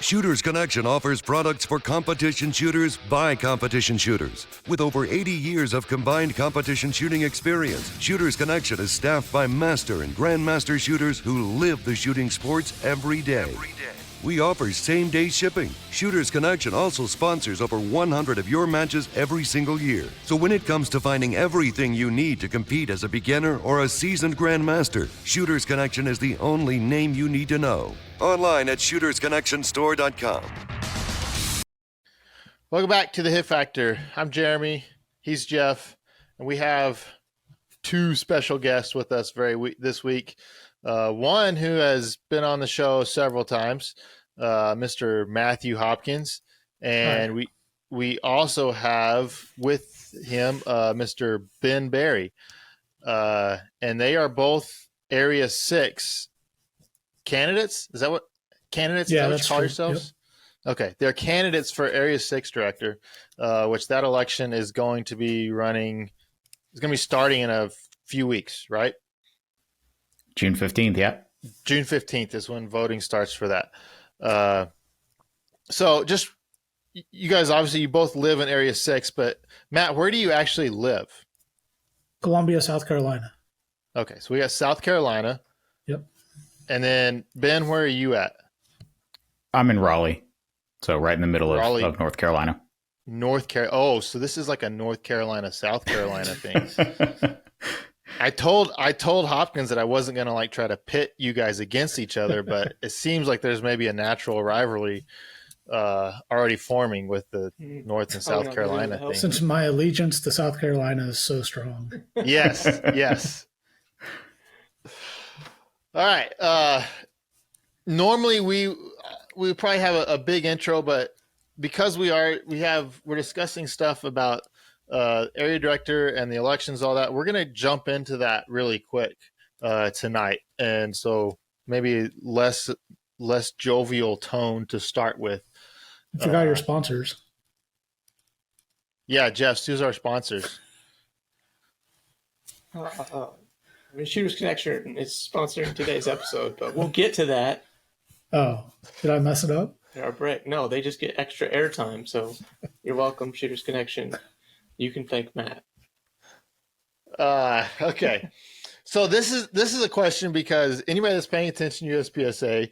Shooters Connection offers products for competition shooters by competition shooters. With over 80 years of combined competition shooting experience, Shooters Connection is staffed by master and grandmaster shooters who live the shooting sports every day. We offer same-day shipping. Shooters Connection also sponsors over 100 of your matches every single year. So when it comes to finding everything you need to compete as a beginner or a seasoned grandmaster, Shooters Connection is the only name you need to know. Online at shootersconnectionstore.com. Welcome back to the Hit Factor. I'm Jeremy. He's Jeff. And we have two special guests with us this week. One who has been on the show several times, Mr. Matthew Hopkins. And we also have with him Mr. Ben Berry. And they are both Area 6 candidates. Is that what candidates? Yeah, is that what that's you call true. yourselves? Yep. Okay. They're candidates for Area 6 director, which that election is going to be running. It's going to be starting in a few weeks, right? June 15th, yeah. June 15th is when voting starts for that. So just, you guys, obviously you both live in Area 6, but Matt, where do you actually live? Columbia, South Carolina. Okay, so we got South Carolina. Yep. And then, Ben, where are you at? I'm in Raleigh, so right in the middle Raleigh. of North Carolina. Oh, so this is like a North Carolina, South Carolina thing. I told Hopkins that I wasn't going to like try to pit you guys against each other, but it seems like there's maybe a natural rivalry already forming with the North and South Carolina thing. Since my allegiance to South Carolina is so strong. Yes, yes. All right. Normally we probably have a big intro, but because we're discussing stuff about area director and the elections, all that, we're going to jump into that really quick tonight. And so maybe less jovial tone to start with. You forgot your sponsors. Yeah, Jeff, who's our sponsors? Shooters Connection is sponsoring today's episode, but we'll get to that. Oh, did I mess it up? Our break. No, they just get extra airtime. So you're welcome, Shooters Connection. You can thank Matt. Okay. So this is a question because anybody that's paying attention to USPSA,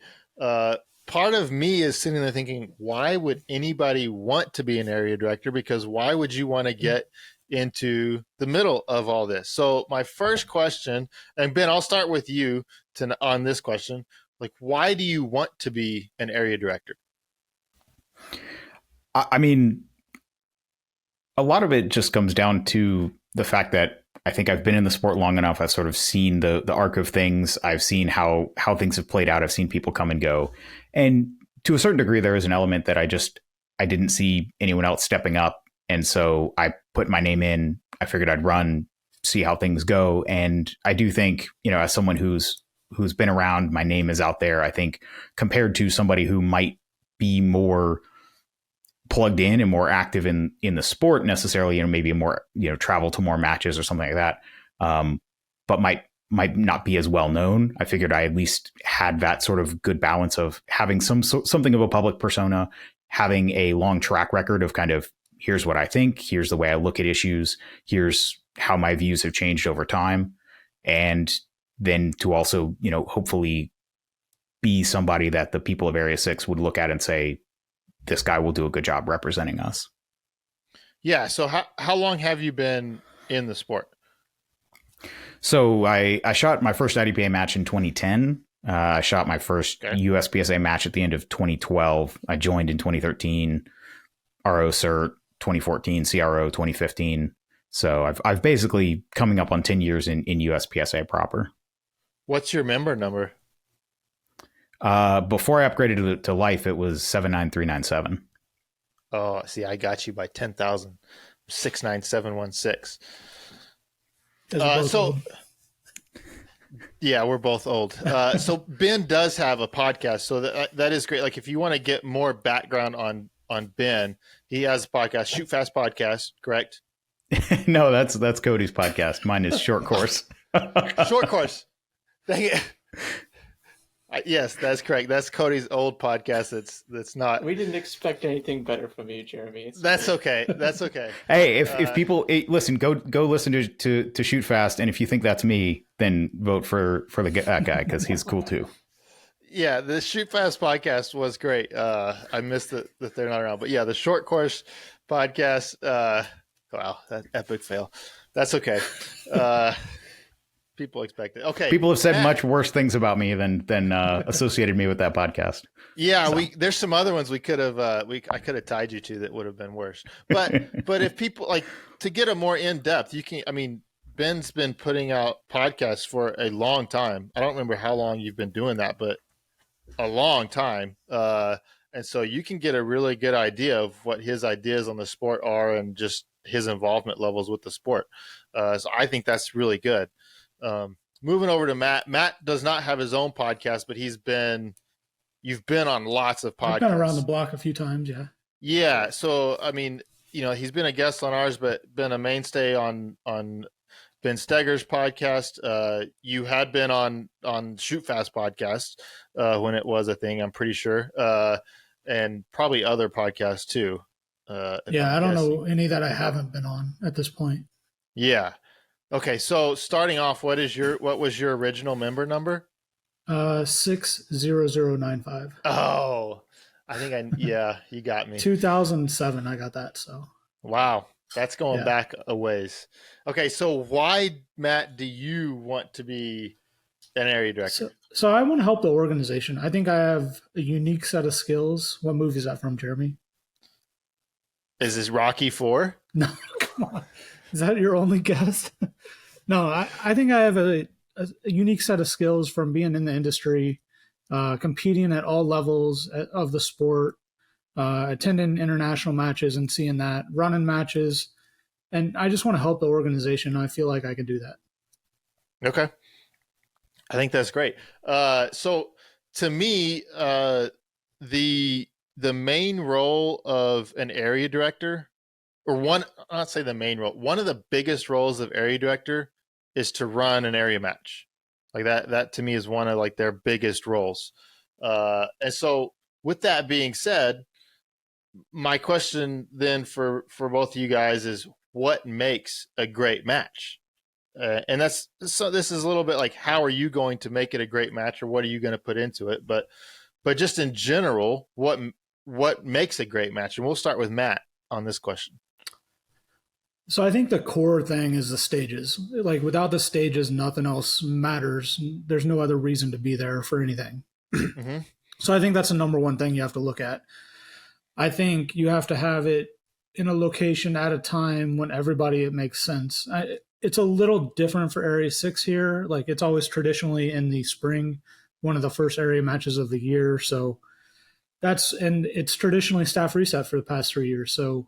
part of me is sitting there thinking, why would anybody want to be an area director? Because why would you want to get into the middle of all this? So my first question, and Ben, I'll start with you on this question. Like, why do you want to be an area director? I mean, a lot of it just comes down to the fact that I think I've been in the sport long enough. I've sort of seen the arc of things. I've seen how things have played out. I've seen people come and go. And to a certain degree, there is an element that I didn't see anyone else stepping up. And so I put my name in. I figured I'd run, see how things go. And I do think, as someone who's been around, my name is out there. I think compared to somebody who might be more plugged in and more active in the sport necessarily, maybe more, travel to more matches or something like that. But might not be as well known. I figured I at least had that sort of good balance of having something of a public persona, having a long track record of kind of, here's what I think, here's the way I look at issues, here's how my views have changed over time. And then to also, hopefully be somebody that the people of Area 6 would look at and say, this guy will do a good job representing us. Yeah. So how long have you been in the sport? So I shot my first IDPA match in 2010. I shot my first USPSA match at the end of 2012. I joined in 2013, RO cert 2014, CRO 2015. So I've basically coming up on 10 years in USPSA proper. What's your member number? Before I upgraded to life, it was 79397. Oh, see, I got you by 10,000. 69716. Yeah, we're both old. So Ben does have a podcast, so that is great. Like, if you want to get more background on Ben, he has a podcast, Shoot Fast Podcast, correct? No, that's Cody's podcast. Mine is Short Course. Short Course. Dang it. Yes, that's correct. That's Cody's old podcast. That's not. We didn't expect anything better from you, Jeremy. That's okay. That's okay. Hey, if people listen, go listen to Shoot Fast, and if you think that's me, then vote for that guy because he's cool too. Yeah, the Shoot Fast podcast was great. I missed that they're not around, but yeah, the Short Course podcast. Wow, that epic fail. That's okay. People expect it. Okay. People have said much worse things about me than associated me with that podcast. Yeah, so. There's some other ones we could have I could have tied you to that would have been worse. But if people like to get a more in depth, you can. I mean, Ben's been putting out podcasts for a long time. I don't remember how long you've been doing that, but a long time. And so you can get a really good idea of what his ideas on the sport are and just his involvement levels with the sport. So I think that's really good. Moving over to Matt. Matt does not have his own podcast, but you've been on lots of podcasts. I've been around the block a few times, yeah. Yeah. So, I mean, he's been a guest on ours, but been a mainstay on Ben Steger's podcast. You had been on Shoot Fast podcast when it was a thing, I'm pretty sure. And probably other podcasts too. Yeah, I don't know any that I haven't been on at this point. Yeah. Okay, so starting off, what was your original member number? 60095. Oh, I think you got me. 2007, I got that. So wow, that's going back a ways. Okay, so why, Matt, do you want to be an area director? So I want to help the organization. I think I have a unique set of skills. What movie is that from, Jeremy? Is this Rocky IV? No, come on. Is that your only guess? No, I think I have a unique set of skills from being in the industry, competing at all levels of the sport, attending international matches and seeing that, running matches. And I just want to help the organization. I feel like I can do that. Okay. I think that's great. So to me, the main role of an area director, or I'll not say the main role, one of the biggest roles of area director is to run an area match. Like that to me is one of like their biggest roles. And so with that being said, my question then for both of you guys is, what makes a great match? And this is a little bit like, how are you going to make it a great match, or what are you going to put into it? But just in general, what makes a great match? And we'll start with Matt on this question. So I think the core thing is the stages. Like without the stages, nothing else matters. There's no other reason to be there for anything. Mm-hmm. So I think that's the number one thing you have to look at. I think you have to have it in a location at a time when it makes sense. It's a little different for Area 6 here. Like it's always traditionally in the spring, one of the first area matches of the year. So and it's traditionally staff reset for the past 3 years. So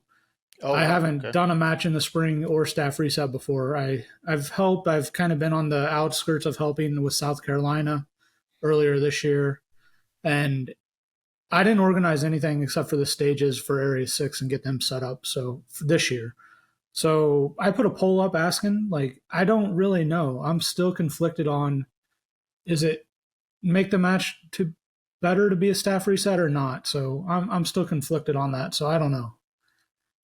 I haven't done a match in the spring or staff reset before. I've helped. I've kind of been on the outskirts of helping with South Carolina earlier this year. And I didn't organize anything except for the stages for Area 6 and get them set up. So for this year. So I put a poll up asking, like, I don't really know. I'm still conflicted on, is it make the match better to be a staff reset or not? So I'm still conflicted on that. So I don't know.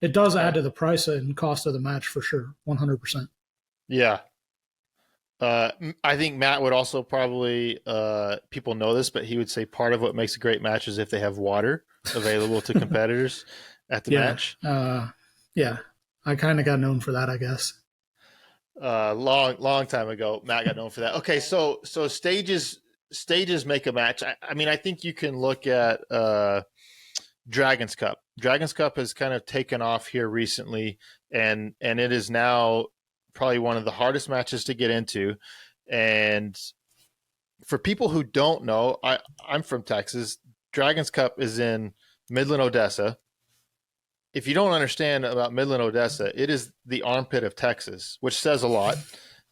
It does add to the price and cost of the match for sure, 100%. Yeah. I think Matt would also probably, people know this, but he would say part of what makes a great match is if they have water available to competitors at the match. Yeah. I kind of got known for that, I guess. Long time ago, Matt got known for that. Okay, so stages make a match. I mean, I think you can look at Dragon's Cup. Dragon's Cup has kind of taken off here recently, and it is now probably one of the hardest matches to get into. And for people who don't know, I'm from Texas. Dragon's Cup is in Midland, Odessa. If you don't understand about Midland, Odessa, it is the armpit of Texas, which says a lot.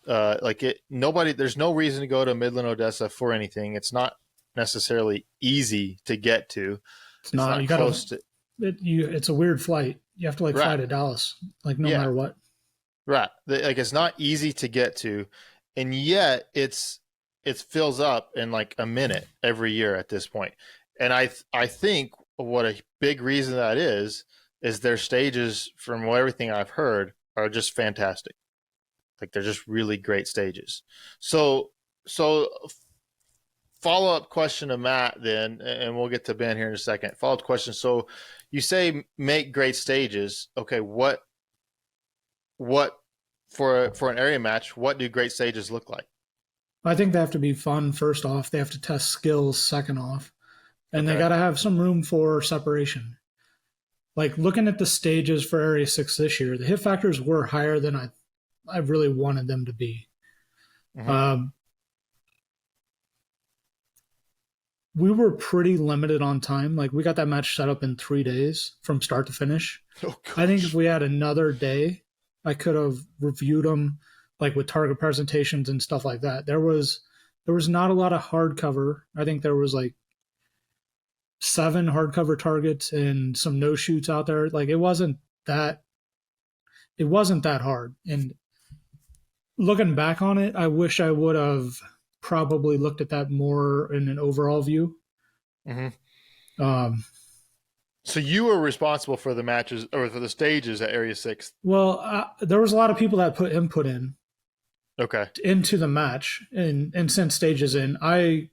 There's no reason to go to Midland, Odessa for anything. It's not necessarily easy to get to. It's not you close to. It's a weird flight. You have to fly to Dallas, no matter what. Right. It's not easy to get to, and yet it's it fills up in like a minute every year at this point. And I think what a big reason that is their stages, from everything I've heard, are just fantastic. Like they're just really great stages. So follow up question to Matt then, and we'll get to Ben here in a second. Follow up question. So you say make great stages. Okay, what for an area match? What do great stages look like? I think they have to be fun. First off, they have to test skills. Second off, and Okay. they got to have some room for separation. Like looking at the stages for Area 6 this year, the hit factors were higher than I really wanted them to be. Mhm. We were pretty limited on time. Like we got that match set up in 3 days from start to finish. Oh, I think gosh. if we had another day, I could have reviewed them like with target presentations and stuff like that. There was not a lot of hardcover. I think there was like 7 hardcover targets and some no shoots out there. Like it wasn't that hard. And looking back on it, I wish I would have probably looked at that more in an overall view. Mhm. So you were responsible for the matches or for the stages at Area 6. Well, there was a lot of people that put input Okay. into the match and sent stages in. I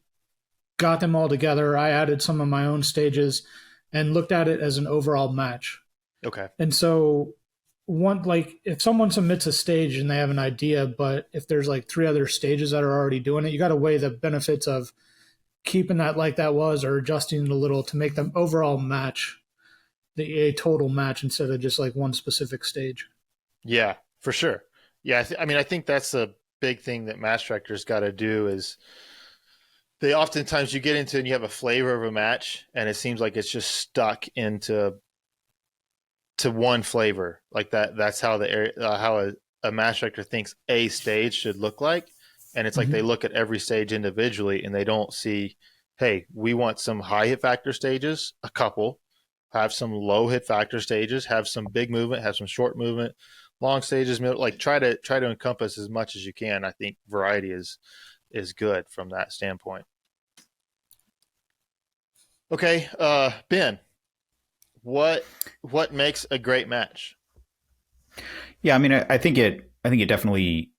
got them all together. I added some of my own stages and looked at it as an overall match. Okay. And so if someone submits a stage and they have an idea, but if there's like 3 other stages that are already doing it, you got to weigh the benefits of keeping that like that was or adjusting it a little to make the overall match a total match instead of just like one specific stage. Yeah, for sure. Yeah, I think that's a big thing that match directors got to do is they oftentimes you get into and you have a flavor of a match and it seems like it's just stuck into one flavor like that. That's how how a match director thinks a stage should look like, and it's like they look at every stage individually and they don't see, hey, we want some high hit factor stages, a couple, have some low hit factor stages, have some big movement, have some short movement, long stages, like try to encompass as much as you can. I think variety is good from that standpoint. Okay, Ben, what makes a great match? Yeah, I mean, I think it definitely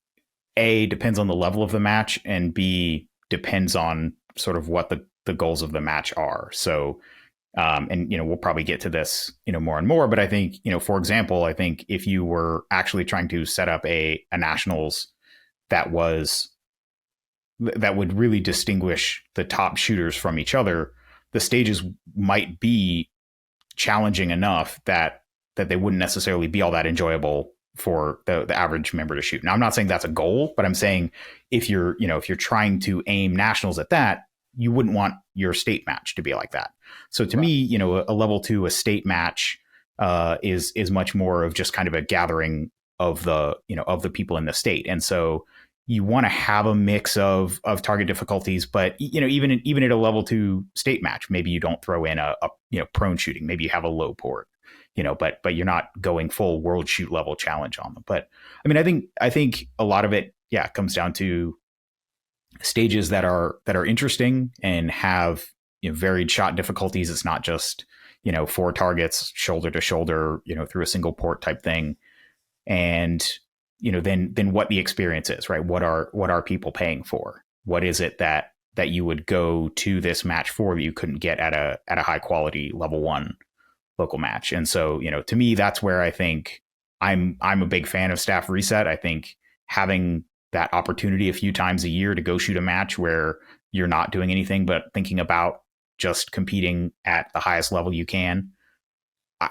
A, depends on the level of the match, and B, depends on sort of what the goals of the match are. So, and we'll probably get to this more and more, but I think for example, I think if you were actually trying to set up a nationals that would really distinguish the top shooters from each other, the stages might be challenging enough that they wouldn't necessarily be all that enjoyable for the average member to shoot. Now, I'm not saying that's a goal, but I'm saying if you're trying to aim nationals at that, you wouldn't want your state match to be like that. So to me, a level 2, a state match is much more of just kind of a gathering of the people in the state. And so you want to have a mix of target difficulties, but even at a level 2 state match, maybe you don't throw in a prone shooting. Maybe you have a low port, but you're not going full world shoot level challenge on them. But I mean, I think a lot of it, comes down to stages that are interesting and have varied shot difficulties. It's not just 4 targets shoulder to shoulder, through a single port type thing, and then what the experience is, right? What are people paying for? What is it that you would go to this match for that you couldn't get at a high quality level 1 local match? And so, to me, that's where I think I'm a big fan of staff reset. I think having that opportunity a few times a year to go shoot a match where you're not doing anything but thinking about just competing at the highest level you can,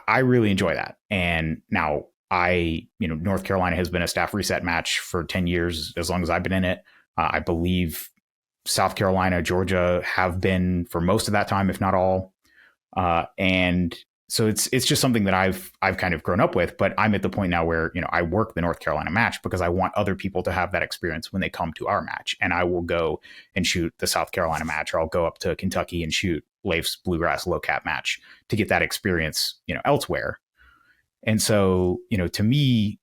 I really enjoy that. And now North Carolina has been a staff reset match for 10 years, as long as I've been in it. I believe South Carolina, Georgia have been for most of that time, if not all. And so it's just something that I've kind of grown up with, but I'm at the point now where, I work the North Carolina match because I want other people to have that experience when they come to our match. And I will go and shoot the South Carolina match, or I'll go up to Kentucky and shoot Leif's Bluegrass low cap match to get that experience, elsewhere. And so, to me,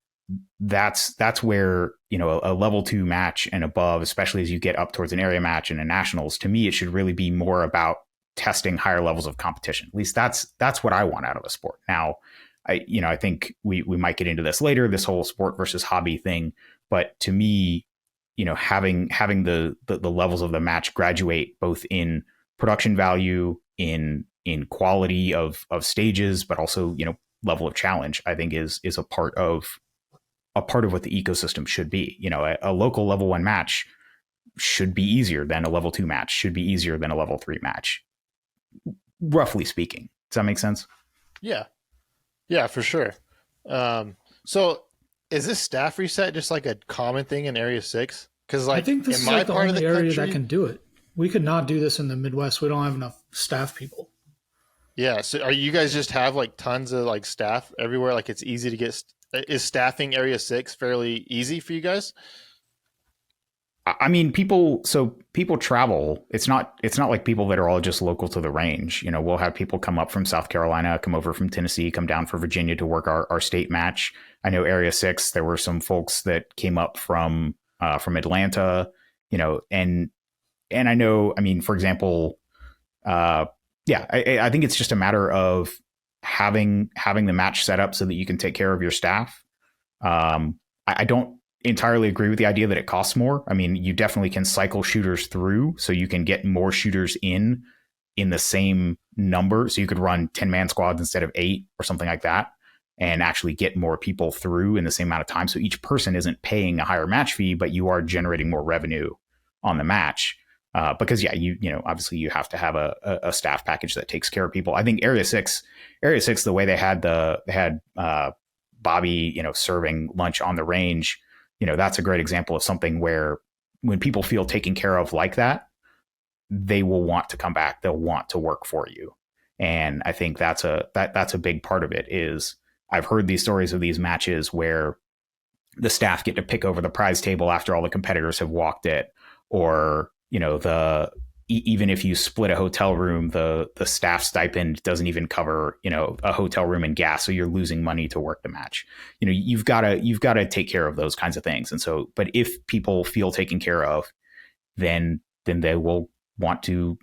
that's where, a level 2 match and above, especially as you get up towards an area match and a nationals, to me, it should really be more about testing higher levels of competition. At least that's what I want out of a sport. Now, I think we might get into this later, this whole sport versus hobby thing. But to me, having the levels of the match graduate both in production value, in quality of stages, but also, level of challenge, I think is a part of what the ecosystem should be. A local level 1 match should be easier than a level 2 match, should be easier than a level 3 match, roughly speaking. Does that make sense? Yeah, for sure. So is this staff reset just like a common thing in Area 6? Because I think this in is my like the part only of the area country, that can do it. We could not do this in the Midwest. We don't have enough staff people. Yeah. So are you guys just have like tons of like staff everywhere? Like it's easy to get. Is staffing Area 6 fairly easy for you guys? I mean, people travel. It's not like people that are all just local to the range. We'll have people come up from South Carolina, come over from Tennessee, come down for Virginia to work our state match. I know Area 6, there were some folks that came up from Atlanta, and I know, I mean, for example, I think it's just a matter of having the match set up so that you can take care of your staff. I don't entirely agree with the idea that it costs more. I mean, you definitely can cycle shooters through so you can get more shooters in the same number. So you could run 10-man squads instead of 8 or something like that, and actually get more people through in the same amount of time. So each person isn't paying a higher match fee, but you are generating more revenue on the match. Because obviously you have to have a staff package that takes care of people. I think Area 6, the way they had Bobby, serving lunch on the range, that's a great example of something where when people feel taken care of like that, they will want to come back. They'll want to work for you. And I think that's a big part of it. Is I've heard these stories of these matches where the staff get to pick over the prize table after all the competitors have walked it, or even if you split a hotel room, the staff stipend doesn't even cover, a hotel room and gas. So you're losing money to work the match. You've got to take care of those kinds of things. And so, but if people feel taken care of, then they will want to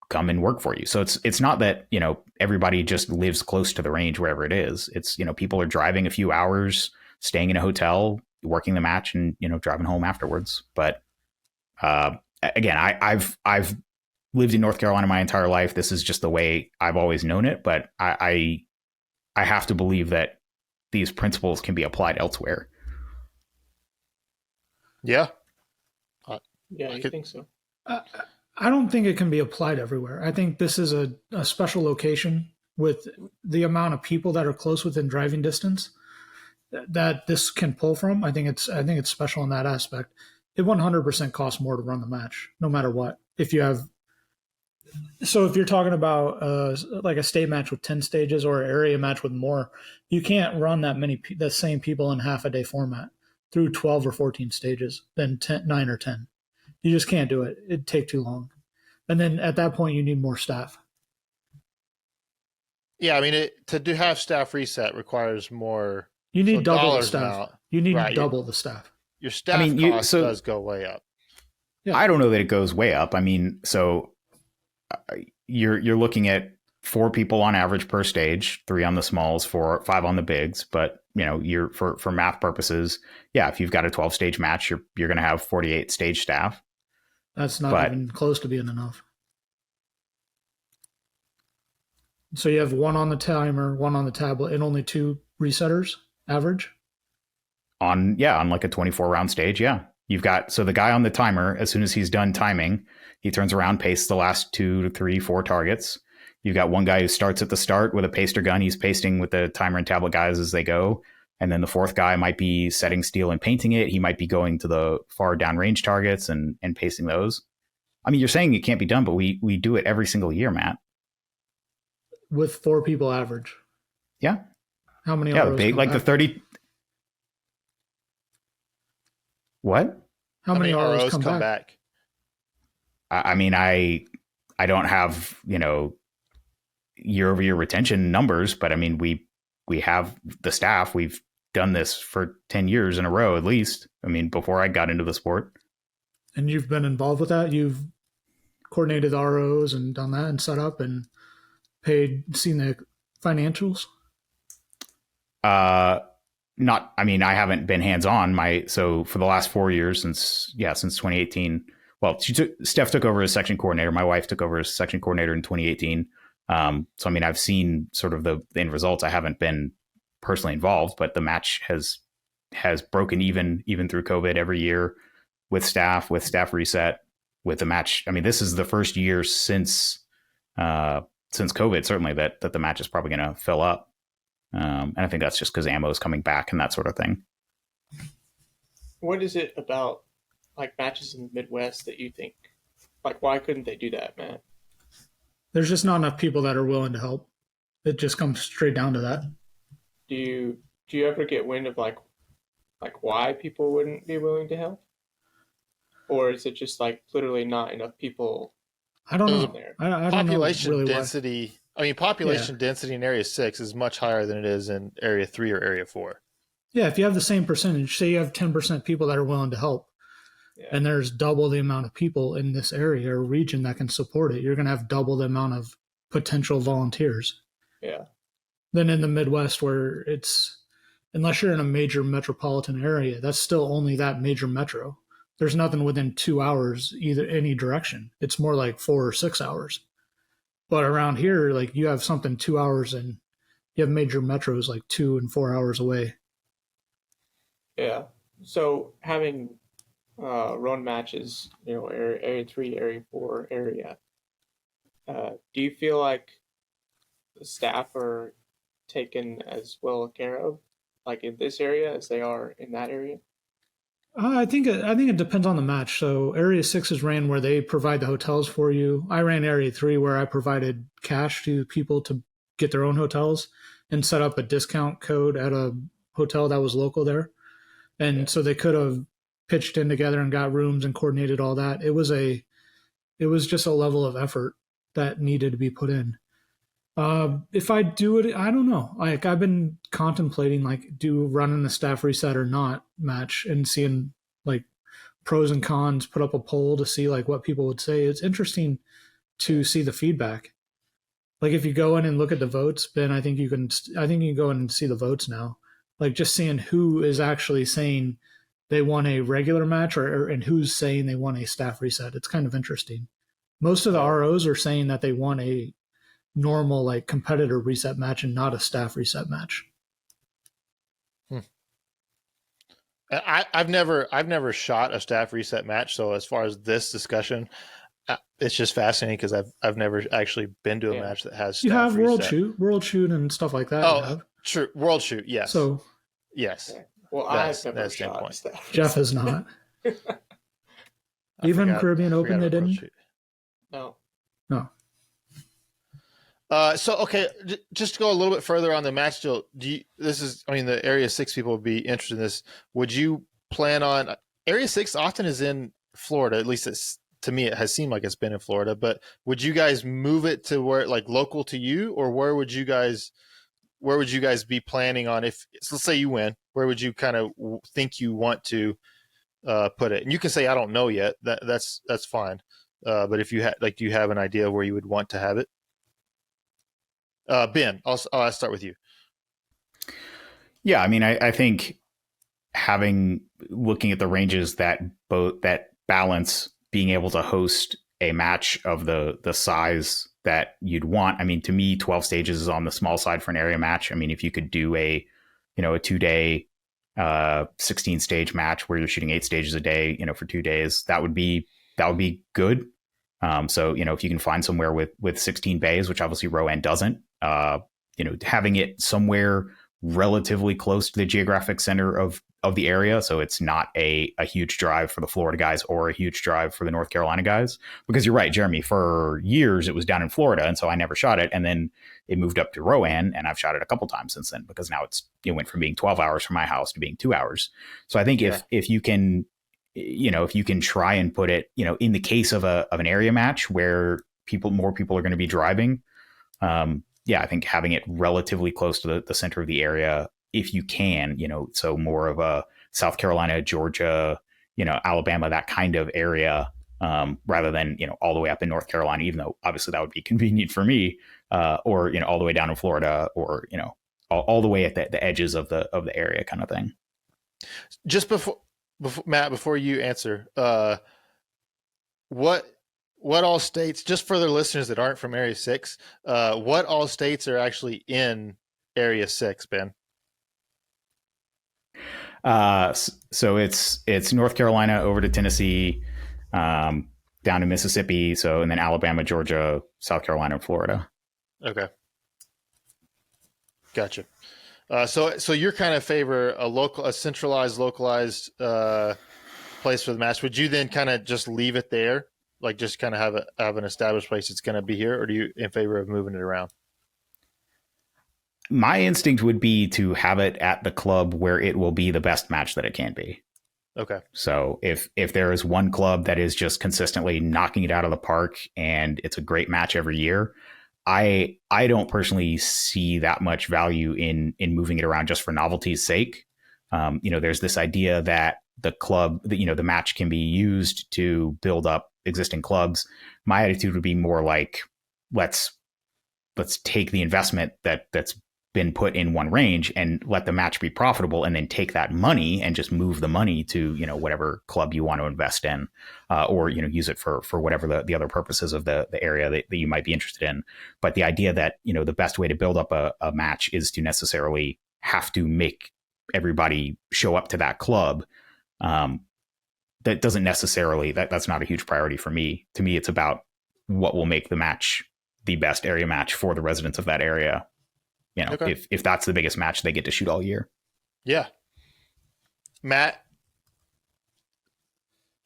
come and work for you. So it's not that, everybody just lives close to the range wherever it is. It's, people are driving a few hours, staying in a hotel, working the match, and, driving home afterwards. But, again, I've lived in North Carolina my entire life. This is just the way I've always known it. But I have to believe that these principles can be applied elsewhere. Yeah. I think so. I don't think it can be applied everywhere. I think this is a special location with the amount of people that are close within driving distance that this can pull from. I think it's special in that aspect. It 100% costs more to run the match, no matter what. If you're talking about like a state match with 10 stages or an area match with more, you can't run the same people in half a day format through 12 or 14 stages than 9 or 10. You just can't do it. It'd take too long. And then at that point, you need more staff. Yeah, I mean, to have staff reset requires more. You need double the staff. Amount. You need Right, double the staff. Your staff cost does go way up. Yeah. I don't know that it goes way up. I mean, so you're looking at 4 people on average per stage, 3 on the smalls, 5 on the bigs. But you're for math purposes, if you've got a 12-stage match, you're going to have 48 stage staff. That's not even close to being enough. So you have 1 on the timer, 1 on the tablet, and only 2 resetters average? On like a 24-round stage, You've got, so the guy on the timer, as soon as he's done timing, he turns around, pastes the last 2 to 3, 4 targets. You've got one guy who starts at the start with a paster gun. He's pasting with the timer and tablet guys as they go. And then the 4th guy might be setting steel and painting it. He might be going to the far downrange targets and pasting those. I mean, you're saying it can't be done, but we do it every single year, Matt. With 4 people average. Yeah. How many? Yeah, big, like back? The 30. What? How many ROs come back? I mean, I don't have, year over year retention numbers, but I mean, we have the staff. We've done this for 10 years in a row, at least. I mean, before I got into the sport. And you've been involved with that? You've coordinated the ROs and done that and set up and seen the financials? I haven't been hands-on. So for the last 4 years, since 2018, well, Steph took over as section coordinator. My wife took over as section coordinator in 2018. So, I mean, I've seen sort of the end results. I haven't been personally involved, but the match has broken even through COVID every year with staff reset, with the match. I mean, this is the first year since COVID, certainly, that the match is probably going to fill up. And I think that's just because ammo is coming back and that sort of thing. What is it about like matches in the Midwest that you think, like, why couldn't they do that, man? There's just not enough people that are willing to help. It just comes straight down to that. Do you ever get wind of like why people wouldn't be willing to help? Or is it just like literally not enough people? I don't know. There? I don't Population know really density. I mean, population density in Area 6 is much higher than it is in Area 3 or Area 4. Yeah, if you have the same percentage, say you have 10% people that are willing to help, and there's double the amount of people in this area or region that can support it, you're going to have double the amount of potential volunteers. Yeah. Than in the Midwest, where it's, unless you're in a major metropolitan area, that's still only that major metro. There's nothing within 2 hours, either any direction. It's more like 4 or 6 hours. But around here, like, you have something 2 hours, and you have major metros like 2 and 4 hours away. Yeah. So having run matches, Area 3, Area 4 area, do you feel like the staff are taken as well care of, like in this area, as they are in that area? I think it depends on the match. So Area 6 is ran where they provide the hotels for you. I ran Area 3 where I provided cash to people to get their own hotels and set up a discount code at a hotel that was local there. And so they could have pitched in together and got rooms and coordinated all that. It was just a level of effort that needed to be put in. If I do it, I don't know. Like, I've been contemplating, like, running the staff reset or not match and seeing like pros and cons, put up a poll to see like what people would say. It's interesting to see the feedback. Like, if you go in and look at the votes, Ben, I think you can go in and see the votes now. Like, just seeing who is actually saying they want a regular match and who's saying they want a staff reset. It's kind of interesting. Most of the ROs are saying that they want a normal, like, competitor reset match and not a staff reset match. I've never shot a staff reset match. So as far as this discussion, it's just fascinating because I've never actually been to a match that has staff you have reset. World Shoot and stuff like that. Oh, true. World Shoot. Yes. So yes. Okay. Well, I've never shot staff. Jeff has not. Even Caribbean Open, they didn't. No. So, okay, just to go a little bit further on the match deal, the Area 6 people would be interested in this. Would you plan on, Area 6 often is in Florida, at least to me, it has seemed like it's been in Florida, but would you guys move it to where, like, local to you, or where would you guys be planning on, if, let's say you win, where would you kind of think you want to put it? And you can say, I don't know yet, that's fine. But if you do you have an idea where you would want to have it? Ben, I'll start with you. Yeah, I mean, I think looking at the ranges that balance being able to host a match of the size that you'd want. I mean, to me, 12 stages is on the small side for an area match. I mean, if you could do a 2-day 16 stage match where you're shooting 8 stages a day, for 2 days, that would be good. So, if you can find somewhere with 16 bays, which obviously Rowan doesn't, having it somewhere relatively close to the geographic center of the area. So it's not a huge drive for the Florida guys or a huge drive for the North Carolina guys, because you're right, Jeremy, for years it was down in Florida. And so I never shot it. And then it moved up to Rowan, and I've shot it a couple times since then, because now it went from being 12 hours from my house to being 2 hours. So I think if you can, if you can try and put it, in the case of an area match where more people are going to be driving, I think having it relatively close to the center of the area if you can, so more of a South Carolina, Georgia, Alabama, that kind of area, rather than, all the way up in North Carolina, even though obviously that would be convenient for me, or, all the way down in Florida, or, all the way at the edges of the area kind of thing. Just before Matt, before you answer, what all states, just for the listeners that aren't from Area 6, what all states are actually in Area 6, Ben? So it's North Carolina over to Tennessee, down to Mississippi. And then Alabama, Georgia, South Carolina, and Florida. Okay. Gotcha. So you're kind of favor a centralized, localized place for the match. Would you then kind of just leave it there, like just kind of have an established place it's going to be here, or do you in favor of moving it around? My instinct would be to have it at the club where it will be the best match that it can be. Okay. So if there is one club that is just consistently knocking it out of the park and it's a great match every year, I don't personally see that much value in moving it around just for novelty's sake. There's this idea that the club, the match can be used to build up existing clubs. My attitude would be more like, let's take the investment that's been put in one range and let the match be profitable, and then take that money and just move the money to, whatever club you want to invest in, or, use it for whatever the other purposes of the area that you might be interested in. But the idea that, the best way to build up a match is to necessarily have to make everybody show up to that club, that doesn't necessarily, that's not a huge priority for me. To me, it's about what will make the match the best area match for the residents of that area. Okay. If that's the biggest match they get to shoot all year. Yeah. Matt?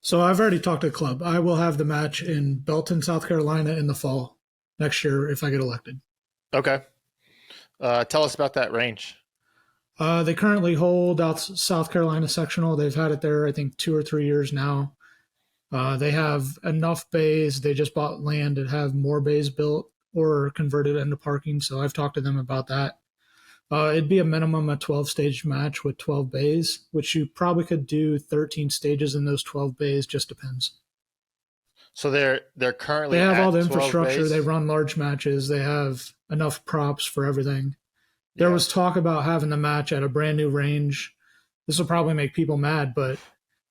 So I've already talked to the club. I will have the match in Belton, South Carolina in the fall next year if I get elected. Okay. Tell us about that range. They currently hold out South Carolina sectional. They've had it there, I think, 2 or 3 years now. They have enough bays. They just bought land to have more bays built or converted into parking. So I've talked to them about that. It'd be a minimum of 12-stage match with 12 bays, which you probably could do 13 stages in those 12 bays. Just depends. So they're currently they have at all the 12 infrastructure. bays? They run large matches. They have enough props for everything. There was talk about having the match at a brand new range. This will probably make people mad, but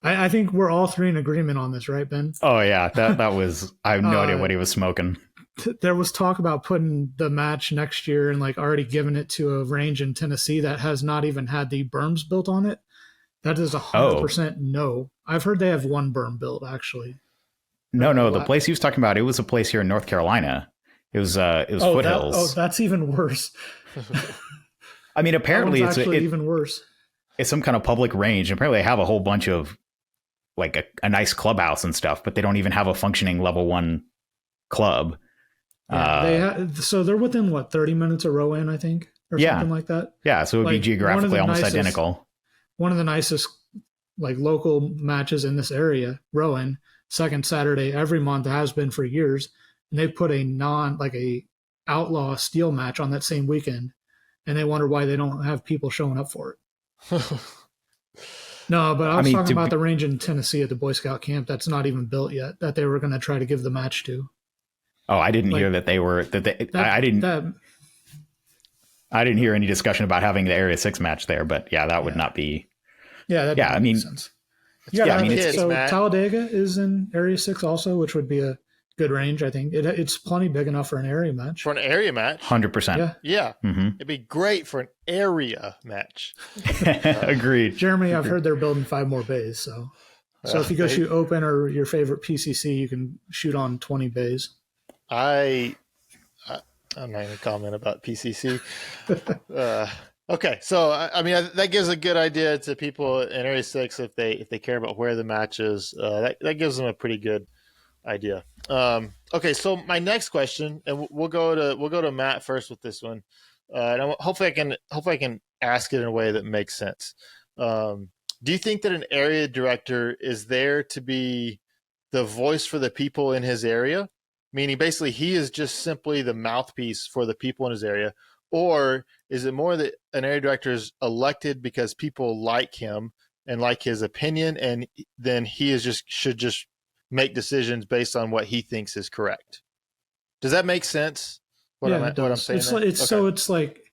I think we're all three in agreement on this, right, Ben? Oh yeah, that was, I have no idea what he was smoking. There was talk about putting the match next year and already giving it to a range in Tennessee that has not even had the berms built on it. That is 100% no. I've heard they have one berm built actually. No, the place he was talking about, it was a place here in North Carolina. It was Foothills. That's even worse. I mean, apparently it's even worse. It's some kind of public range. Apparently they have a whole bunch of a nice clubhouse and stuff, but they don't even have a functioning level 1 club. Yeah, so they're within 30 minutes of Rowan, I think, or something like that. Yeah, so it would be geographically almost identical. One of the nicest local matches in this area, Rowan, second Saturday every month, has been for years, and they put a outlaw steel match on that same weekend, and they wonder why they don't have people showing up for it. No, but I was talking about the range in Tennessee at the Boy Scout camp that's not even built yet, that they were going to try to give the match to. Oh, I didn't hear that they were I didn't hear any discussion about having the Area 6 match there, but that would not be. Yeah, that makes sense. So Matt. Talladega is in Area 6 also, which would be a good range, I think. It's plenty big enough for an area match. For an area match? 100%. Yeah. Mm-hmm. It'd be great for an area match. Agreed. Germany, I've heard they're building 5 more bays. So if you go shoot open or your favorite PCC, you can shoot on 20 bays. I'm not going to comment about PCC. Okay, so I mean that gives a good idea to people in Area 6 if they care about where the match is. That gives them a pretty good idea. Okay, so my next question, and we'll go to Matt first with this one, and hopefully I can ask it in a way that makes sense. Do you think that an area director is there to be the voice for the people in his area? Meaning basically he is just simply the mouthpiece for the people in his area, Or is it more that an area director is elected because people like him and like his opinion, and then he should just make decisions based on what he thinks is correct? Does that make sense? What Yeah, it does. What I'm saying? It's like,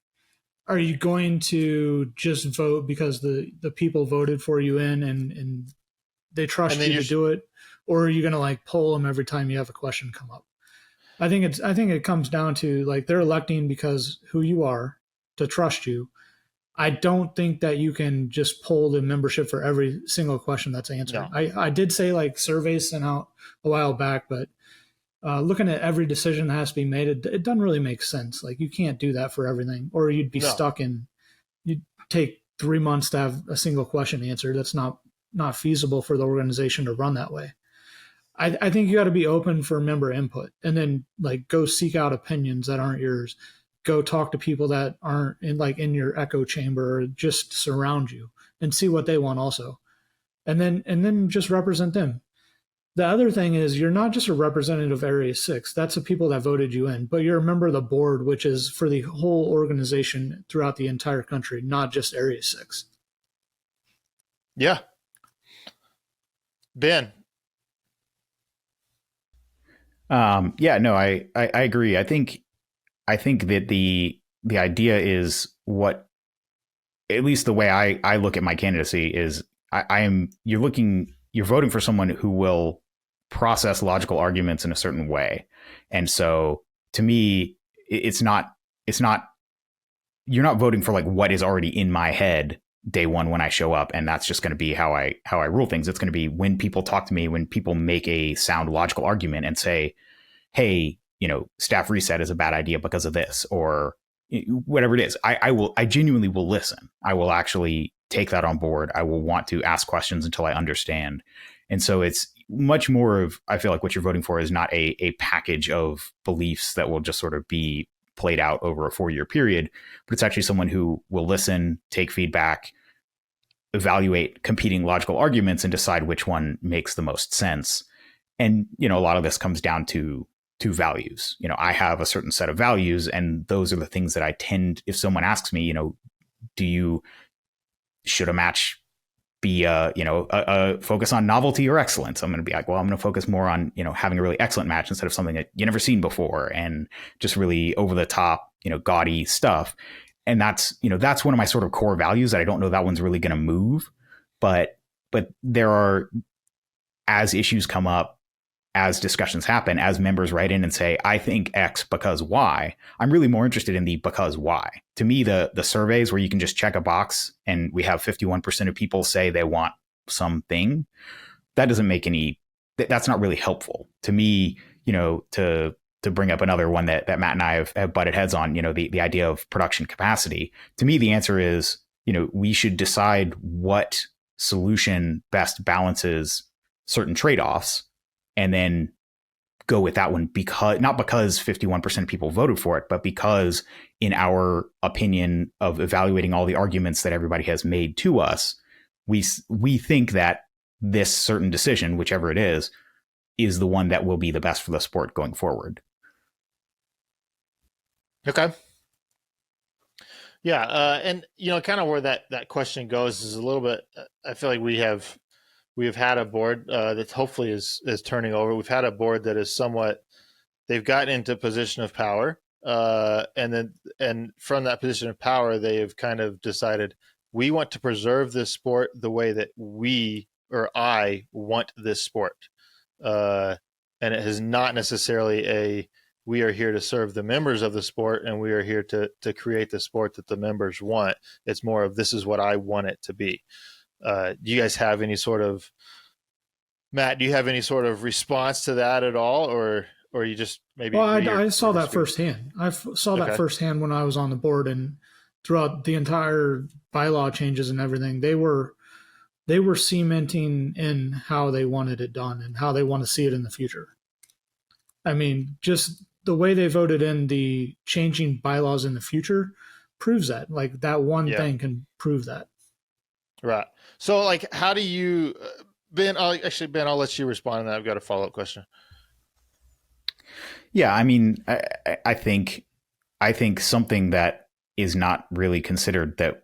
are you going to just vote because the people voted for you in and they trust you to do it, or are you going to like poll them every time you have a question come up? I think it comes down to like they're electing because who you are to trust you. I don't think that you can just poll the membership for every single question that's answered. No. I did say like surveys sent out a while back, but looking at every decision that has to be made, it doesn't really make sense. Like you can't do that for everything, or you'd be stuck in. You'd take 3 months to have a single question answered. That's not feasible for the organization to run that way. I think you got to be open for member input, and then like go seek out opinions that aren't yours. Go talk to people that aren't in your echo chamber, or just surround you and see what they want also, and then just represent them. The other thing is you're not just a representative of Area 6. That's the people that voted you in, but you're a member of the board, which is for the whole organization throughout the entire country, not just Area 6. Yeah. Ben. Yeah, no, I agree. I think that the idea is what, at least the way I look at my candidacy is you're voting for someone who will process logical arguments in a certain way. And so to me, it's not, you're not voting for like what is already in my head day one when I show up, and that's just going to be how I rule things. It's going to be when people talk to me, when people make a sound logical argument and say, hey, staff reset is a bad idea because of this, or whatever it is, I genuinely will listen. I will actually take that on board. I will want to ask questions until I understand. And so it's much more of, I feel like what you're voting for is not a package of beliefs that will just sort of be played out over a 4-year period, but it's actually someone who will listen, take feedback, evaluate competing logical arguments, and decide which one makes the most sense. And, a lot of this comes down to values. I have a certain set of values, and those are the things that I tend, if someone asks me, should a match be a focus on novelty or excellence? I'm going to be like, well, I'm going to focus more on, having a really excellent match instead of something that you never seen before and just really over the top, gaudy stuff. And that's one of my sort of core values that I don't know that one's really going to move, but there are, as issues come up, as discussions happen, as members write in and say, I think X because Y, I'm really more interested in the because Y. To me, the surveys where you can just check a box and we have 51% of people say they want something, that doesn't make that's not really helpful. To me, to bring up another one that Matt and I have butted heads on, the idea of production capacity. To me, the answer is, we should decide what solution best balances certain trade-offs, and then go with that one, because not because 51% of people voted for it, but because in our opinion of evaluating all the arguments that everybody has made to us, we think that this certain decision, whichever it is the one that will be the best for the sport going forward. Okay. Yeah. And kind of where that question goes is a little bit, I feel like we have had a board that hopefully is turning over. We've had a board that is they've gotten into a position of power. And from that position of power, they have kind of decided, we want to preserve this sport the way that I want this sport. And it is not necessarily we are here to serve the members of the sport, and we are here to create the sport that the members want. It's more of, this is what I want it to be. Do you guys have any sort of, Matt, do you have any sort of response to that at all? Or you just maybe? Well, I saw that firsthand. I saw that firsthand when I was on the board, and throughout the entire bylaw changes and everything, they were cementing in how they wanted it done and how they want to see it in the future. I mean, just the way they voted in the changing bylaws in the future proves that. Like, that one thing can prove that. Right. So, like, how do you, Ben? I'll let you respond to that. I've got a follow-up question. Yeah, I mean, I think something that is not really considered. That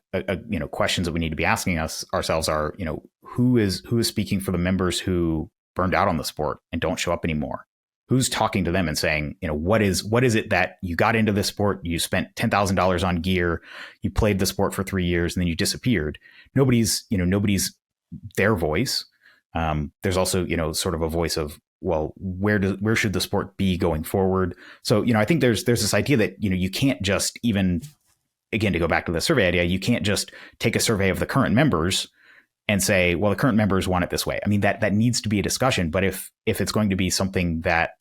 questions that we need to be asking ourselves are, who is speaking for the members who burned out on the sport and don't show up anymore? Who's talking to them and saying, what is it that you got into this sport? You spent $10,000 on gear, you played the sport for 3 years, and then you disappeared. Nobody's their voice. There's also, sort of a voice of, well, where should the sport be going forward? So, I think there's this idea that, you can't just, even, again, to go back to the survey idea, you can't just take a survey of the current members and say, well, the current members want it this way. I mean, that needs to be a discussion. But if it's going to be something that,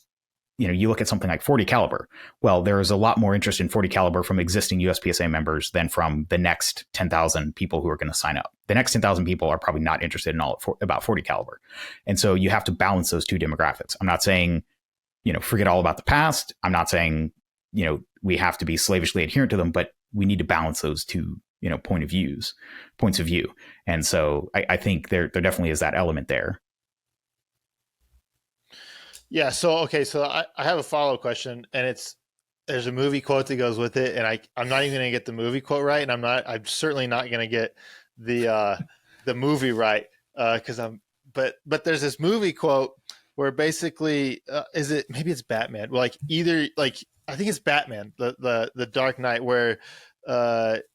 you look at something like 40 caliber, well, there is a lot more interest in 40 caliber from existing USPSA members than from the next 10,000 people who are going to sign up. The next 10,000 people are probably not interested in about 40 caliber. And so you have to balance those two demographics. I'm not saying, forget all about the past. I'm not saying, we have to be slavishly adherent to them, but we need to balance those two, points of view. And so I think there definitely is that element there. Yeah. So, okay. So I have a follow-up question, and there's a movie quote that goes with it. And I'm not even going to get the movie quote right. And I'm certainly not going to get the movie right. But there's this movie quote where basically, maybe it's Batman. I think it's Batman, the Dark Knight, where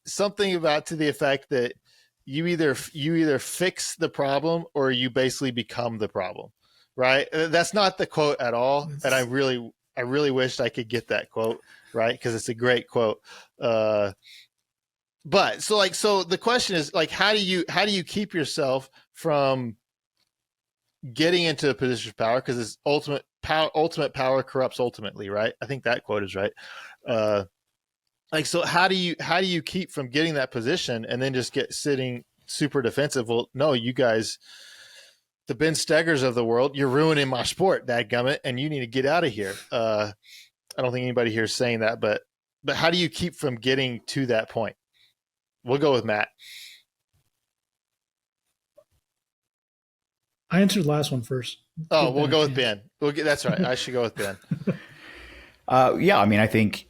something about to the effect that you either fix the problem or you basically become the problem. Right. That's not the quote at all. And I really wished I could get that quote right, because it's a great quote. But so the question is, like, how do you keep yourself from getting into a position of power? Because it's ultimate power corrupts ultimately, right? I think that quote is right. So how do you keep from getting that position and then just get sitting super defensive? Well, no, you guys, the Ben Steggers of the world, you're ruining my sport, dadgummit, and you need to get out of here. I don't think anybody here is saying that, but how do you keep from getting to that point? We'll go with Matt. I answered the last one first. Oh, we'll go with Ben. That's right. I should go with Ben. Yeah, I mean, I think